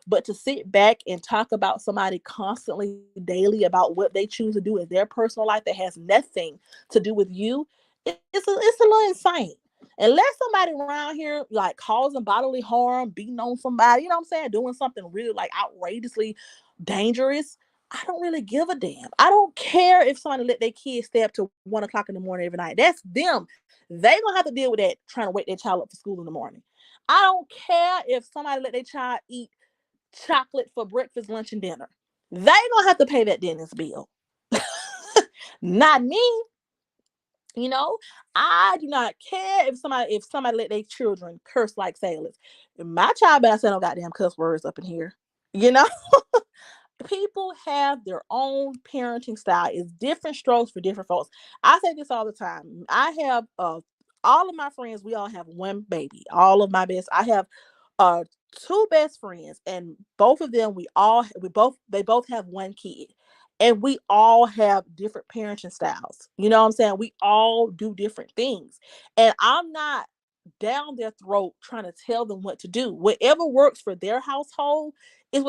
But to sit back and talk about somebody constantly, daily, about what they choose to do in their personal life that has nothing to do with you, it's a little insane. Unless somebody around here like causing bodily harm, beating on somebody, you know what I'm saying, doing something really like outrageously dangerous, I don't really give a damn. I don't care if somebody let their kids stay up to 1 o'clock in the morning every night. That's them. They gonna have to deal with that trying to wake their child up for school in the morning. I don't care if somebody let their child eat chocolate for breakfast, lunch, and dinner. They gonna have to pay that dentist bill. Not me. You know, I do not care if somebody let their children curse like sailors. My child better say no goddamn cuss words up in here. You know, people have their own parenting style. It's different strokes for different folks. I say this all the time. I have all of my friends, we all have one baby. All of my best. I have uh two best friends, and both of them they both have one kid. And we all have different parenting styles. You know what I'm saying? We all do different things. And I'm not down their throat trying to tell them what to do. Whatever works for their household is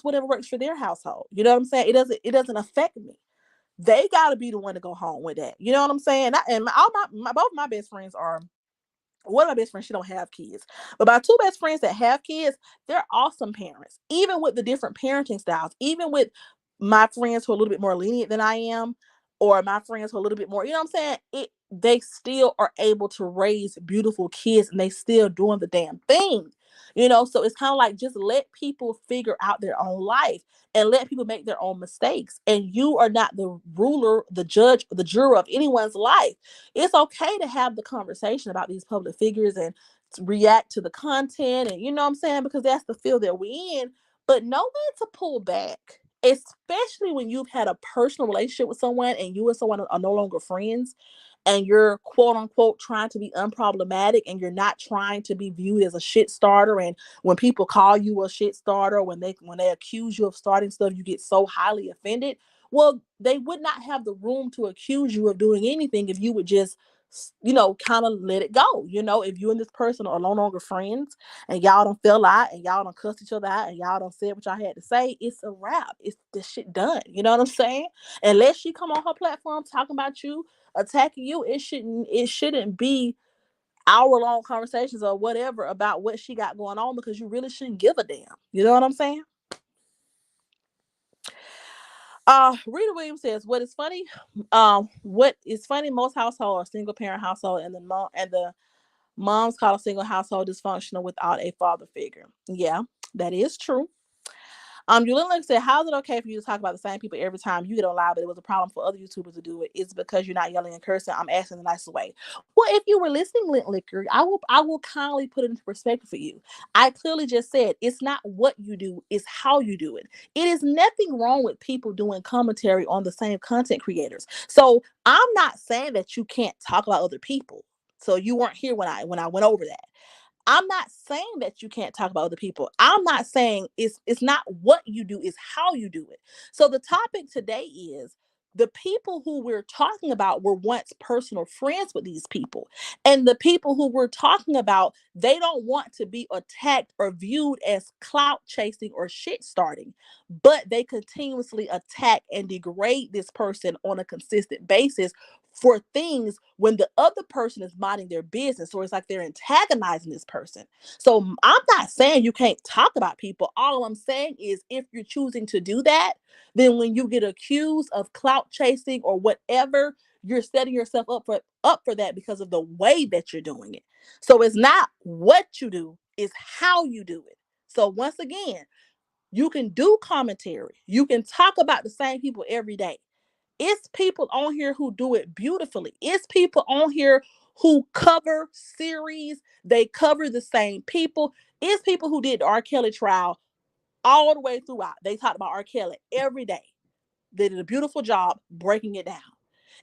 whatever works for their household. You know what I'm saying? It doesn't affect me. They got to be the one to go home with that. You know what I'm saying? All both my best friends are, one of my best friends, she don't have kids, but my two best friends that have kids, they're awesome parents. Even with the different parenting styles, even with my friends who are a little bit more lenient than I am, or my friends who are a little bit more, you know what I'm saying? They still are able to raise beautiful kids, and they still doing the damn thing. So it's kind of like, just let people figure out their own life and let people make their own mistakes. And you are not the ruler, the judge, the juror of anyone's life. It's okay to have the conversation about these public figures and to react to the content, and you know what I'm saying, because that's the field that we're in. But know when to pull back, especially when you've had a personal relationship with someone and you and someone are no longer friends, and you're quote unquote trying to be unproblematic, and you're not trying to be viewed as a shit starter. And when people call you a shit starter, when they accuse you of starting stuff, you get so highly offended. Well, they would not have the room to accuse you of doing anything if you would just, kind of let it go. If you and this person are no longer friends, and y'all don't feel out, and y'all don't cuss each other out, and y'all don't say what y'all had to say, it's a wrap. It's the shit done. You know what I'm saying? Unless she come on her platform talking about you, attacking you, it shouldn't be hour-long conversations or whatever about what she got going on, because you really shouldn't give a damn. You know what I'm saying? Rita Williams says, what is funny, most households are single parent household, and the moms call a single household dysfunctional without a father figure. Yeah, that is true. Yulin said, "How is it okay for you to talk about the same people every time you get on live, but it was a problem for other YouTubers to do it? It's because you're not yelling and cursing. I'm asking the nicest way." Well, if you were listening, Lint Liquor, I will kindly put it into perspective for you. I clearly just said it's not what you do, it's how you do it. It is nothing wrong with people doing commentary on the same content creators. So I'm not saying that you can't talk about other people. So you weren't here when I went over that. I'm not saying that you can't talk about other people. I'm not saying it's not what you do, it's how you do it. So the topic today is, the people who we're talking about were once personal friends with these people. And the people who we're talking about, they don't want to be attacked or viewed as clout chasing or shit starting, but they continuously attack and degrade this person on a consistent basis for things when the other person is minding their business. So it's like they're antagonizing this person. So I'm not saying you can't talk about people. All I'm saying is, if you're choosing to do that, then when you get accused of clout chasing or whatever, you're setting yourself up for that because of the way that you're doing it. So it's not what you do, it's how you do it. So once again, you can do commentary. You can talk about the same people every day. It's people on here who do it beautifully. It's people on here who cover series. They cover the same people. It's people who did the R. Kelly trial all the way throughout. They talked about R. Kelly every day. They did a beautiful job breaking it down.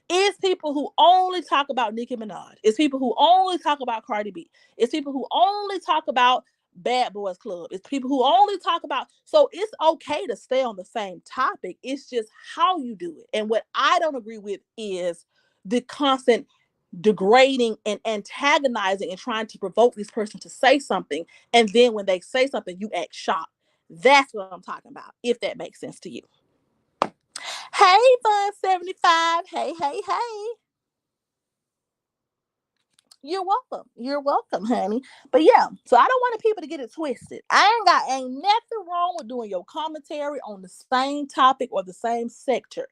It's people who only talk about Nicki Minaj. It's people who only talk about Cardi B. It's people who only talk about Bad Boys Club. It's people who only talk about. So it's okay to stay on the same topic. It's just how you do it. And what I don't agree with is the constant degrading and antagonizing and trying to provoke this person to say something. And then when they say something, you act shocked. That's what I'm talking about, if that makes sense to you. Hey, Fun 75. Hey, hey, hey. You're welcome. You're welcome, honey. But yeah, so I don't want people to get it twisted. Ain't nothing wrong with doing your commentary on the same topic or the same sector.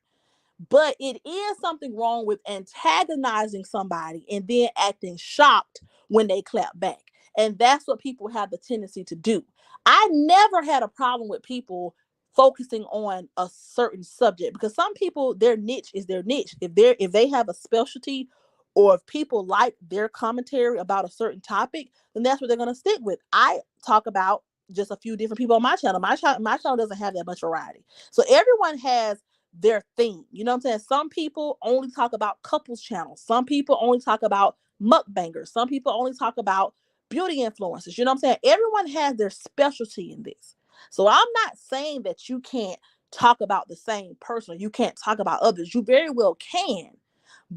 But it is something wrong with antagonizing somebody and then acting shocked when they clap back. And that's what people have the tendency to do. I never had a problem with people focusing on a certain subject because some people their niche is their niche. If they have a specialty or if people like their commentary about a certain topic, then that's what they're going to stick with. I talk about just a few different people on my channel. My channel doesn't have that much variety. So everyone has their thing. You know what I'm saying? Some people only talk about couples channels. Some people only talk about mukbangers. Some people only talk about beauty influencers. You know what I'm saying? Everyone has their specialty in this. So I'm not saying that you can't talk about the same person or you can't talk about others. You very well can.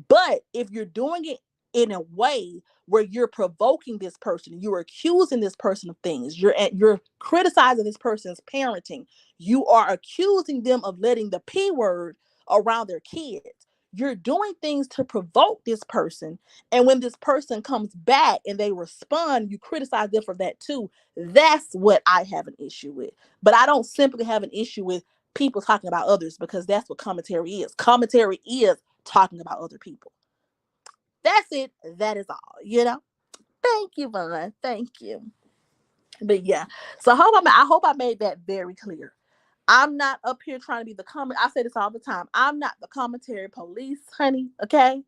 But if you're doing it in a way where you're provoking this person, you're accusing this person of things, you're criticizing this person's parenting, you are accusing them of letting the P word around their kids. You're doing things to provoke this person. And when this person comes back and they respond, you criticize them for that too. That's what I have an issue with. But I don't simply have an issue with people talking about others because that's what commentary is. Commentary is talking about other people. That's it. That is all. Thank you, Vaughn. Thank you. But yeah. So I hope I made that very clear. I'm not up here trying to be the comment. I say this all the time. I'm not the commentary police, honey. Okay.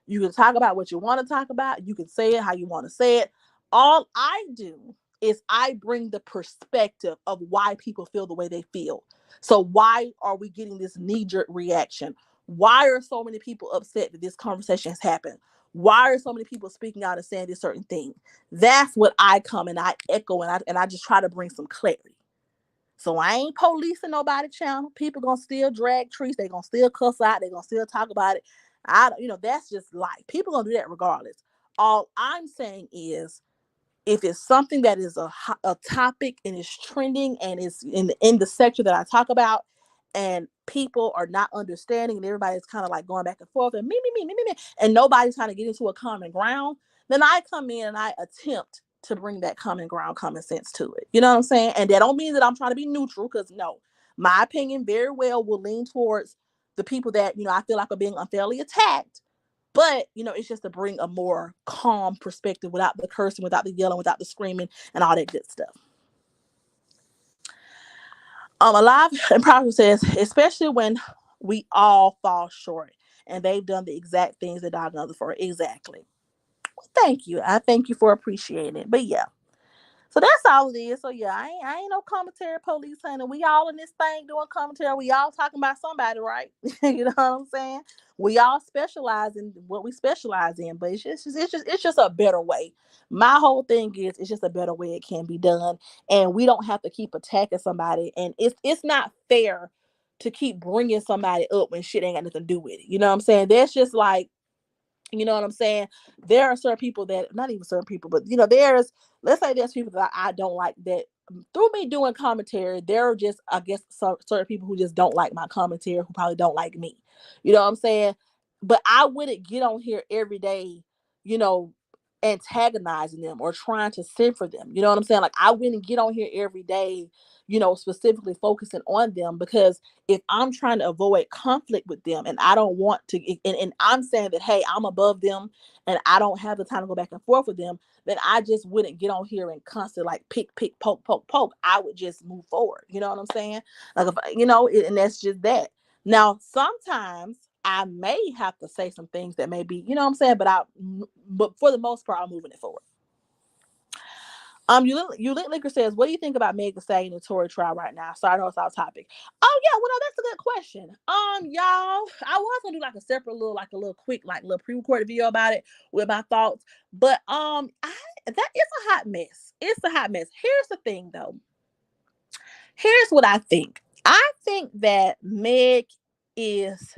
You can talk about what you want to talk about. You can say it how you want to say it. All I do is I bring the perspective of why people feel the way they feel. So why are we getting this knee-jerk reaction? Why are so many people upset that this conversation has happened? Why are so many people speaking out and saying this certain thing? That's what I come and I echo and I just try to bring some clarity. So I ain't policing nobody channel. People gonna still drag trees. They gonna still cuss out. They gonna still talk about it. That's just life. People gonna do that regardless. All I'm saying is, if it's something that is a topic and is trending and is in the sector that I talk about, and people are not understanding, and everybody's kind of like going back and forth and me, and nobody's trying to get into a common ground, then I come in and I attempt to bring that common ground, common sense to it. You know what I'm saying? And that don't mean that I'm trying to be neutral, because no, my opinion very well will lean towards the people that I feel like are being unfairly attacked, but it's just to bring a more calm perspective without the cursing, without the yelling, without the screaming, and all that good stuff. Alive and Powerful says, especially when we all fall short and they've done the exact things that I've done for. Exactly. Well, thank you. I thank you for appreciating it. But yeah, so that's all it is. So yeah, I ain't no commentary police, honey. We all in this thing doing commentary. We all talking about somebody, right? You know what I'm saying? We all specialize in what we specialize in, but it's just a better way. My whole thing is it's just a better way it can be done, and we don't have to keep attacking somebody. And it's not fair to keep bringing somebody up when shit ain't got nothing to do with it. You know what I'm saying? That's just like, you know what I'm saying? There are certain people that, not even certain people, but let's say there's people that I don't like that through me doing commentary, there are just, I guess, certain people who just don't like my commentary, who probably don't like me. You know what I'm saying? But I wouldn't get on here every day, you know, antagonizing them or trying to send for them. You know what I'm saying? Like, I wouldn't get on here every day, specifically focusing on them, because if I'm trying to avoid conflict with them and I don't want to, and I'm saying that, hey, I'm above them and I don't have the time to go back and forth with them, then I just wouldn't get on here and constantly like pick, poke, poke, poke. I would just move forward. You know what I'm saying? Like, and that's just that. Now, sometimes I may have to say some things that may be, you know what I'm saying? But for the most part, I'm moving it forward. You Lit Liquor says, what do you think about Meg Thee Stallion and Tory trial right now? Sorry, I know it's off topic. Oh yeah, well no, that's a good question. Y'all, I was gonna do like a separate little, like a little quick, like little pre-recorded video about it with my thoughts, but that is a hot mess. It's a hot mess. Here's the thing though. Here's what I think. I think that Meg is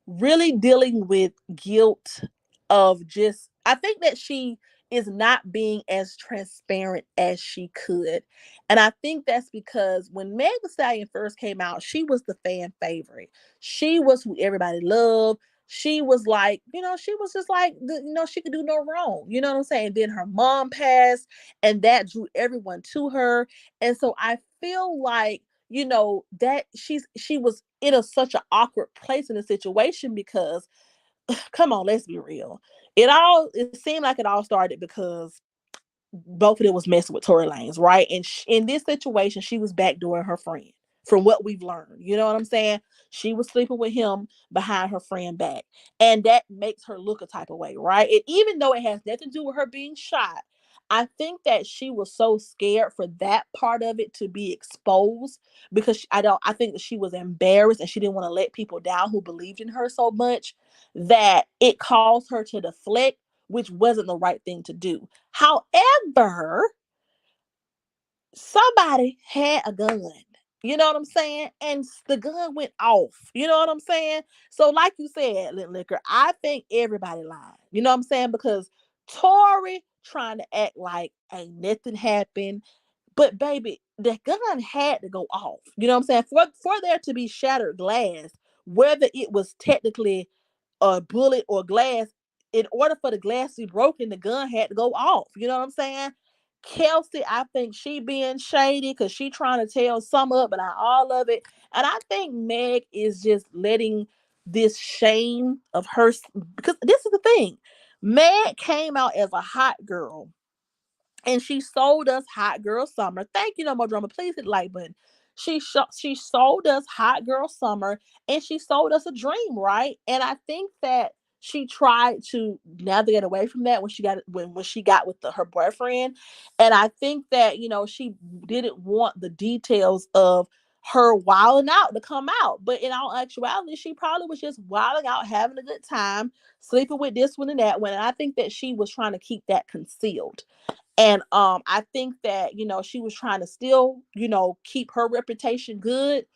really dealing with guilt of just, I think that she is not being as transparent as she could. And I think that's because when Meg Thee Stallion first came out, she was the fan favorite. She was who everybody loved. she was like, she was just like, she could do no wrong. You know what I'm saying? And then her mom passed, and that drew everyone to her. And so I feel like, that she was in such an awkward place in the situation because, come on, let's be real. It seemed like it all started because both of them was messing with Tory Lanez, right? And in this situation, she was backdooring her friend. From what we've learned, you know what I'm saying? She was sleeping with him behind her friend back, and that makes her look a type of way, right? And even though it has nothing to do with her being shot, I think that she was so scared for that part of it to be exposed because I think that she was embarrassed and she didn't want to let people down who believed in her so much that it caused her to deflect, which wasn't the right thing to do. However, somebody had a gun. You know what I'm saying? And the gun went off. You know what I'm saying? So, like you said, Liquor, I think everybody lied. You know what I'm saying? Because Tory trying to act like ain't nothing happened. But baby, the gun had to go off. You know what I'm saying? For there to be shattered glass, whether it was technically a bullet or glass, in order for the glass to be broken, the gun had to go off. You know what I'm saying? Kelsey, I think she being shady because she trying to tell some up, but not all of it. And I think Meg is just letting this shame of her, because this is the thing. Meg came out as a hot girl and she sold us Hot Girl Summer. Thank you, No More Drama. Please hit the like button. She sold us Hot Girl Summer, and she sold us a dream, right? And I think that she tried to navigate away from that when she got with her boyfriend. And I think that she didn't want the details of her wilding out to come out. But in all actuality, she probably was just wilding out, having a good time, sleeping with this one and that one. And I think that she was trying to keep that concealed. And I think that she was trying to still keep her reputation good,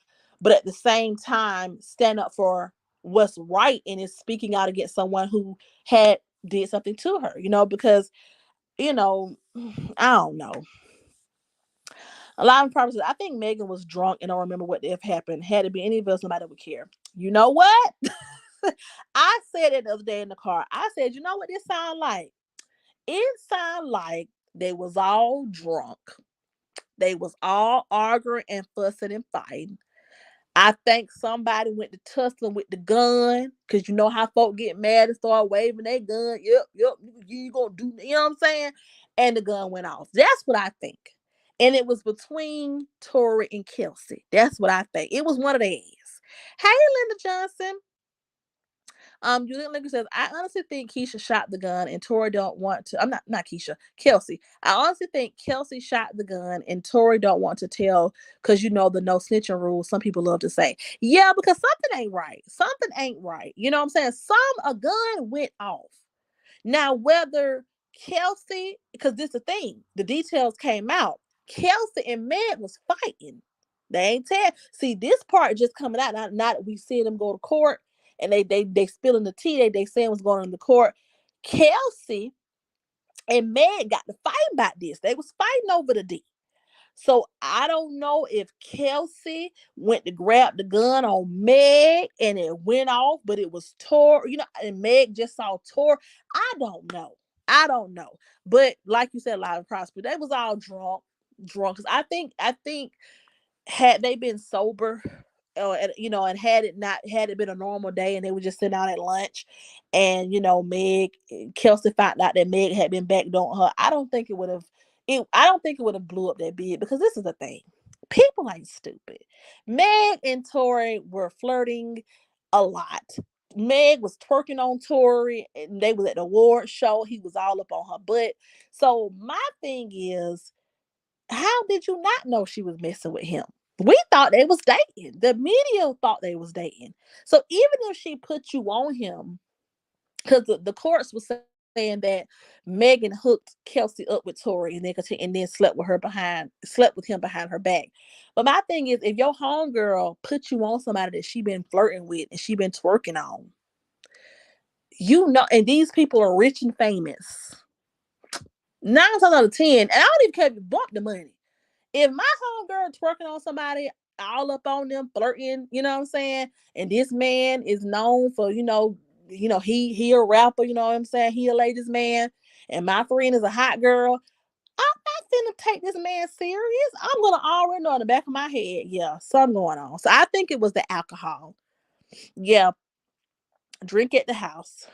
but at the same time stand up for what's right and is speaking out against someone who had did something to her. Because you know I don't know. A lot of purposes, I think Megan was drunk and don't remember what if happened. Had it been any of us, nobody would care. You know what? I said it the other day in the car. I said, you know what this sound like? It sound like they was all drunk. They was all arguing and fussing and fighting. I think somebody went to tussling with the gun because you know how folk get mad and start waving their gun. Yep, you gonna do, you know what I'm saying? And the gun went off. That's what I think. And it was between Tori and Kelsey. That's what I think. It was one of theirs. Hey, Linda Johnson. Julian Liquor says, I honestly think Keisha shot the gun and Tori don't want to. I'm not Keisha, Kelsey. I honestly think Kelsey shot the gun and Tori don't want to tell because the no snitching rule. Some people love to say, yeah, because something ain't right. Something ain't right. You know what I'm saying? A gun went off. Now, whether Kelsey, because this is the thing, the details came out. Kelsey and Meg was fighting. They ain't tell. See, this part just coming out. Not that we see them go to court and they spilling the tea. They saying what's going on in the court. Kelsey and Meg got to fight about this. They was fighting over the D. So I don't know if Kelsey went to grab the gun on Meg and it went off, but it was Tor, and Meg just saw Tor. I don't know. I don't know. But like you said, Live Prosper, they was all drunk. Cause I think had they been sober, and had it been a normal day and they were just sitting out at lunch, and Meg Kelsey found out that Meg had been backed on her, I don't think it would have. I don't think it would have blew up that big because this is the thing. People ain't stupid. Meg and Tori were flirting a lot. Meg was twerking on Tori, and they was at the award show. He was all up on her butt. So my thing is, how did you not know she was messing with him? We thought they was dating. The media thought they was dating. So even if she put you on him, because the courts were saying that Megan hooked Kelsey up with Tori and then slept with him behind her back. But my thing is, if your homegirl put you on somebody that she been flirting with and she been twerking on, and these people are rich and famous. 9 times out of 10, and I don't even care if you bump the money. If my homegirl twerking on somebody all up on them, flirting, you know what I'm saying? And this man is known for, he a rapper, you know what I'm saying? He a ladies man, and my friend is a hot girl. I'm not finna take this man serious. I'm gonna already know in the back of my head, yeah, something going on. So I think it was the alcohol. Yeah, drink at the house.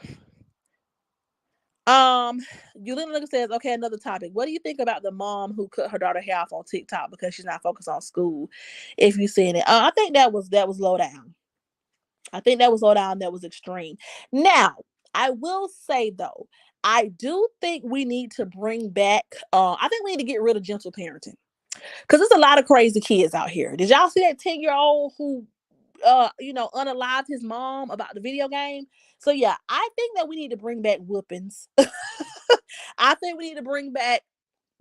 Um, Yulina says, okay, another topic. What do you think about the mom who cut her daughter hair off on TikTok because she's not focused on school? If you seen it, I think that was low down. I think that was low down. That was extreme. Now, I will say though, I do think we need to bring back. I think we need to get rid of gentle parenting because there's a lot of crazy kids out here. Did y'all see that 10-year-old who unalived his mom about the video game? So yeah, I think that we need to bring back whoopings. I think we need to bring back,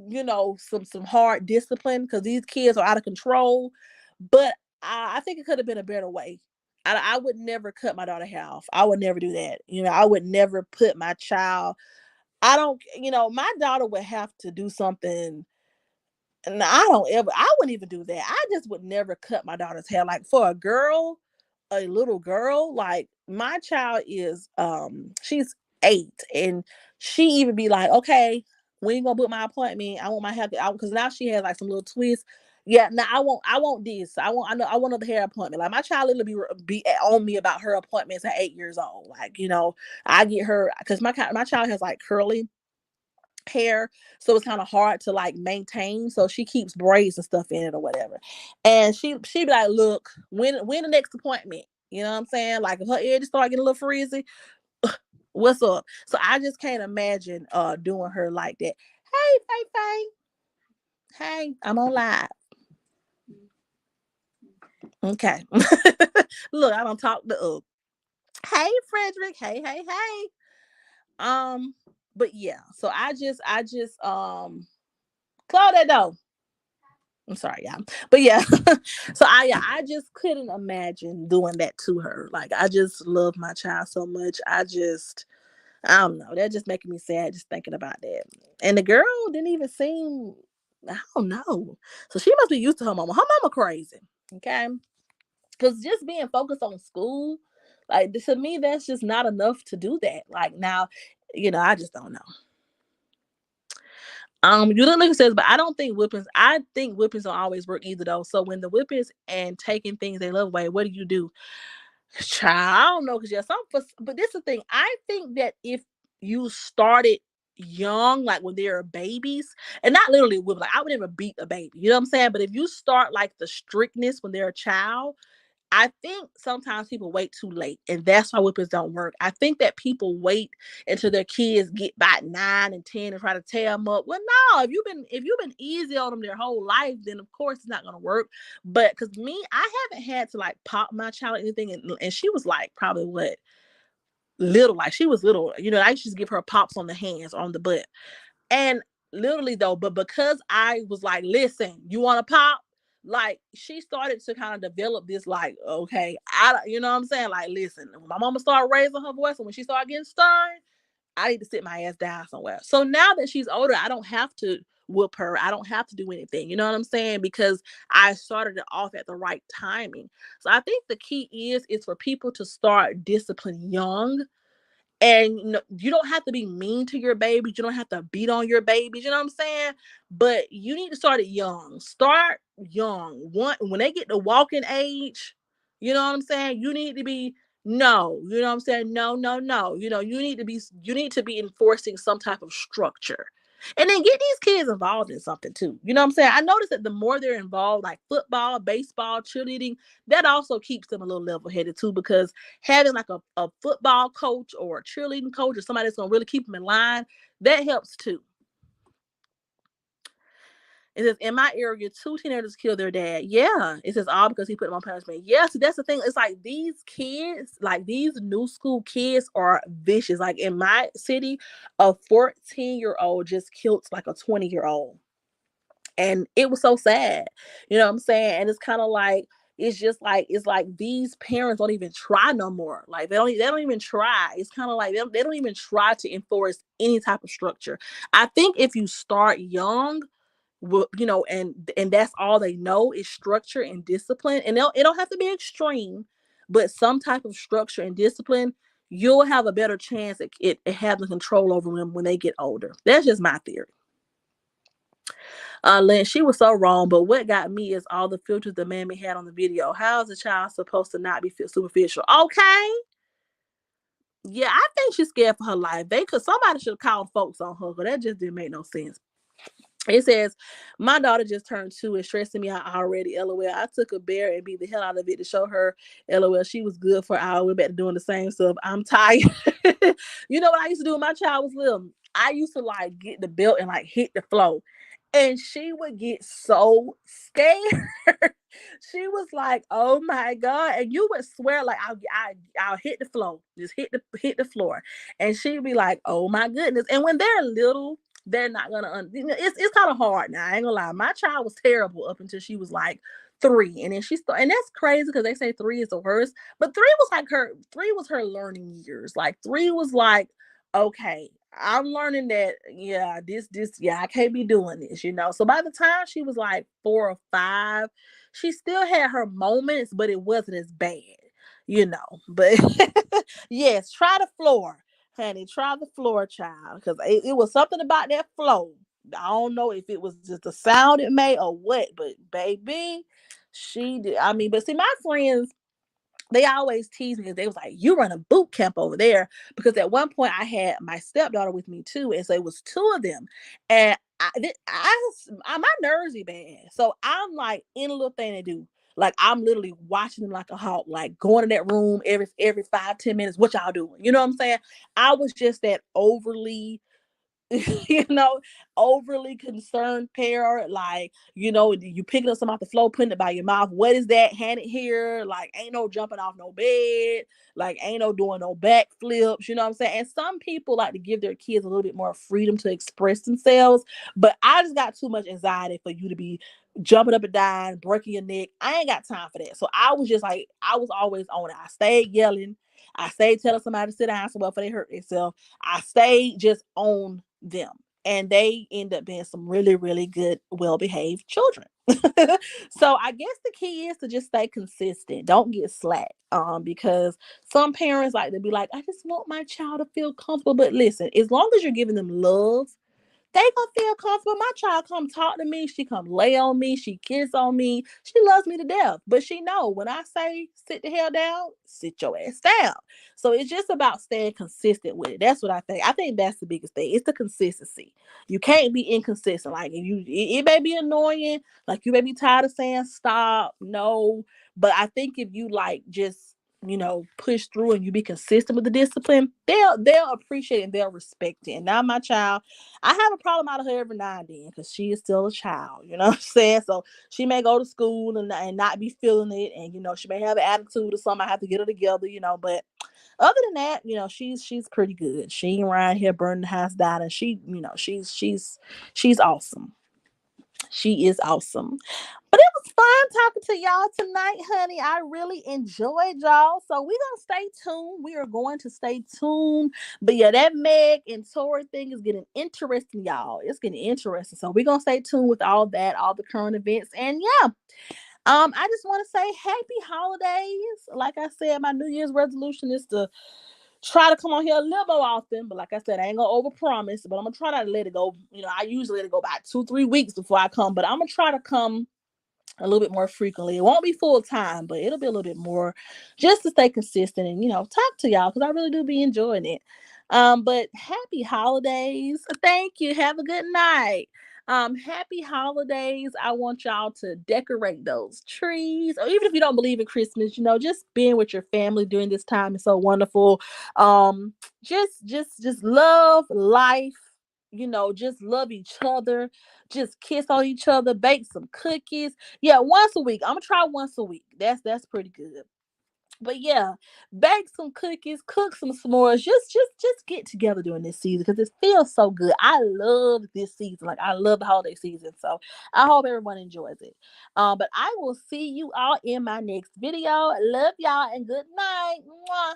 some hard discipline because these kids are out of control. But I think it could have been a better way. I would never cut my daughter hair off. I would never do that. I would never put my child. I don't. My daughter would have to do something. And I wouldn't even do that. I just would never cut my daughter's hair. Like for a girl, a little girl, like my child is, she's 8, and she even be like, okay, when you gonna book my appointment? I want my hair, because now she has like some little twists. Yeah, now I want this. I want another hair appointment. Like my child literally be on me about her appointments at 8 years old. Like, I get her because my child has like curly hair, so it's kind of hard to like maintain, so she keeps braids and stuff in it or whatever. And she be like, look, when the next appointment, you know what I'm saying? Like if her edges start getting a little frizzy, what's up? So I just can't imagine doing her like that. Hey, Faye Faye. Hey, I'm on live. Okay. Look, I don't talk to up. Hey, Frederick. Hey. um but yeah, so I just close that door. I'm sorry, y'all. But yeah, so I just couldn't imagine doing that to her. Like I just love my child so much. I don't know. That just making me sad just thinking about that. And the girl didn't even seem, I don't know. So she must be used to her mama. Her mama crazy. Okay. Cause just being focused on school, like to me, that's just not enough to do that. Like now, I just don't know. Utica says, but I don't think whippings. I think whippings don't always work either, though. So when the whippings and taking things they love away, what do you do? Child, I don't know, because yeah, but this is the thing. I think that if you started young, like when they're babies, and not literally whip, like I would never beat a baby. You know what I'm saying? But if you start like the strictness when they're a child, I think sometimes people wait too late, and that's why whippings don't work. I think that people wait until their kids get about 9 and 10 and try to tear them up. Well, no, if you've been easy on them their whole life, then of course it's not gonna work. But because me, I haven't had to like pop my child or anything, and she was like probably what little, like she was little. I used to just give her pops on the hands, on the butt. And literally though, but because I was like, listen, you want to pop? Like she started to kind of develop this, like, okay, you know what I'm saying? Like, listen, when my mama started raising her voice and when she started getting stern, I need to sit my ass down somewhere. So now that she's older, I don't have to whoop her. I don't have to do anything. You know what I'm saying? Because I started it off at the right timing. So I think the key is for people to start discipline young, and you don't have to be mean to your babies. You don't have to beat on your babies. You know what I'm saying? But you need to start it young. Start young. When they get to walking age, you know what I'm saying? You need to be no. You know what I'm saying? No, no, no. You need to be enforcing some type of structure. And then get these kids involved in something too. You know what I'm saying? I noticed that the more they're involved, like football, baseball, cheerleading, that also keeps them a little level headed too, because having like a football coach or a cheerleading coach or somebody that's gonna really keep them in line, that helps too. It says in my area, 2 teenagers killed their dad. Yeah, it says all because he put them on punishment. Yeah, see that's the thing. It's like these kids, like these new school kids, are vicious. Like in my city, a 14-year-old just killed like a 20-year-old, and it was so sad. You know what I'm saying? And it's kind of like it's just like it's like these parents don't even try no more. Like they don't even try. It's kind of like they don't even try to enforce any type of structure. I think if you start young, and that's all they know is structure and discipline, and it don't have to be extreme, but some type of structure and discipline, you'll have a better chance at it having control over them when they get older. That's just my theory. Lynn, she was so wrong, but what got me is all the filters the mammy had on the video. How is a child supposed to not be superficial? Okay. Yeah, I think she's scared for her life. Somebody should have called folks on her, because that just didn't make no sense. It says, my daughter just turned 2 and stressing me out already. LOL. I took a bear and beat the hell out of it to show her. LOL. She was good for an hour. We're back to doing the same stuff. I'm tired. You know what I used to do when my child was little? I used to like get the belt and like hit the floor. And she would get so scared. She was like, "Oh my god!" And you would swear like, I'll hit the floor, just hit the floor." And she'd be like, "Oh my goodness!" And when they're little, they're not gonna. It's kind of hard now. I ain't gonna lie. My child was terrible up until she was like 3, and then she started. And that's crazy because they say 3 is the worst, but 3 was like her. 3 was her learning years. Like 3 was like, okay, I'm learning that, yeah, yeah, I can't be doing this. So by the time she was like 4 or 5, she still had her moments, but it wasn't as bad. But yes, try the floor, honey. Try the floor, child, because it was something about that floor. I don't know if it was just the sound it made or what, but baby, she did. I mean, but see, my friends, they always tease me because they was like, "You run a boot camp over there." Because at one point I had my stepdaughter with me too, and so it was 2 of them, and my nerves be bad, so I'm like in a little thing to do. Like I'm literally watching them like a hawk, like going in that room every 5-10 minutes. What y'all doing? You know what I'm saying? I was just that overly you know, overly concerned parent. Like, you picking up something off the floor, putting it by your mouth. What is that? Hand it here. Like, ain't no jumping off no bed. Like, ain't no doing no backflips. You know what I'm saying? And some people like to give their kids a little bit more freedom to express themselves. But I just got too much anxiety for you to be jumping up and down, breaking your neck. I ain't got time for that. So I was just like, I was always on it. I stayed yelling. I stayed telling somebody to sit down somewhere before they hurt themselves. I stayed just on them, and they end up being some really, really good, well-behaved children. So I guess the key is to just stay consistent. Don't get slack. Because some parents like to be like, I just want my child to feel comfortable. But listen, as long as you're giving them love, they gonna feel comfortable. My child come talk to me. She come lay on me. She kiss on me. She loves me to death. But she know when I say sit the hell down, sit your ass down. So it's just about staying consistent with it. That's what I think. I think that's the biggest thing. It's the consistency. You can't be inconsistent. Like it may be annoying. Like you may be tired of saying stop. No, but I think if you like just push through and you be consistent with the discipline, they'll appreciate it and they'll respect it. And now my child, I have a problem out of her every now and then because she is still a child, you know what I'm saying? So she may go to school and not be feeling it, and she may have an attitude or something. I have to get her together. But other than that, she's pretty good. She ain't around here burning the house down, and she's awesome. She is awesome. But it was fun talking to y'all tonight, honey. I really enjoyed y'all. So we're gonna stay tuned. We are going to stay tuned. But yeah, that Meg and Tori thing is getting interesting, y'all. It's getting interesting. So we're gonna stay tuned with all that, all the current events. And yeah, I just want to say happy holidays. Like I said, my New Year's resolution is to try to come on here a little more often. But like I said, I ain't gonna overpromise. But I'm gonna try not to let it go. I usually let it go about 2-3 weeks before I come. But I'm gonna try to come a little bit more frequently. It won't be full time, but it'll be a little bit more just to stay consistent and talk to y'all, because I really do be enjoying it. But happy holidays. Thank you. Have a good night. Happy holidays. I want y'all to decorate those trees, or even if you don't believe in Christmas, just being with your family during this time is so wonderful. Just love life. Just love each other. Just kiss on each other. Bake some cookies. Yeah, once a week. I'm gonna try once a week. That's pretty good. But yeah, bake some cookies, cook some s'mores. Just get together during this season because it feels so good. I love this season. Like I love the holiday season. So I hope everyone enjoys it. But I will see you all in my next video. Love y'all and good night. Mwah.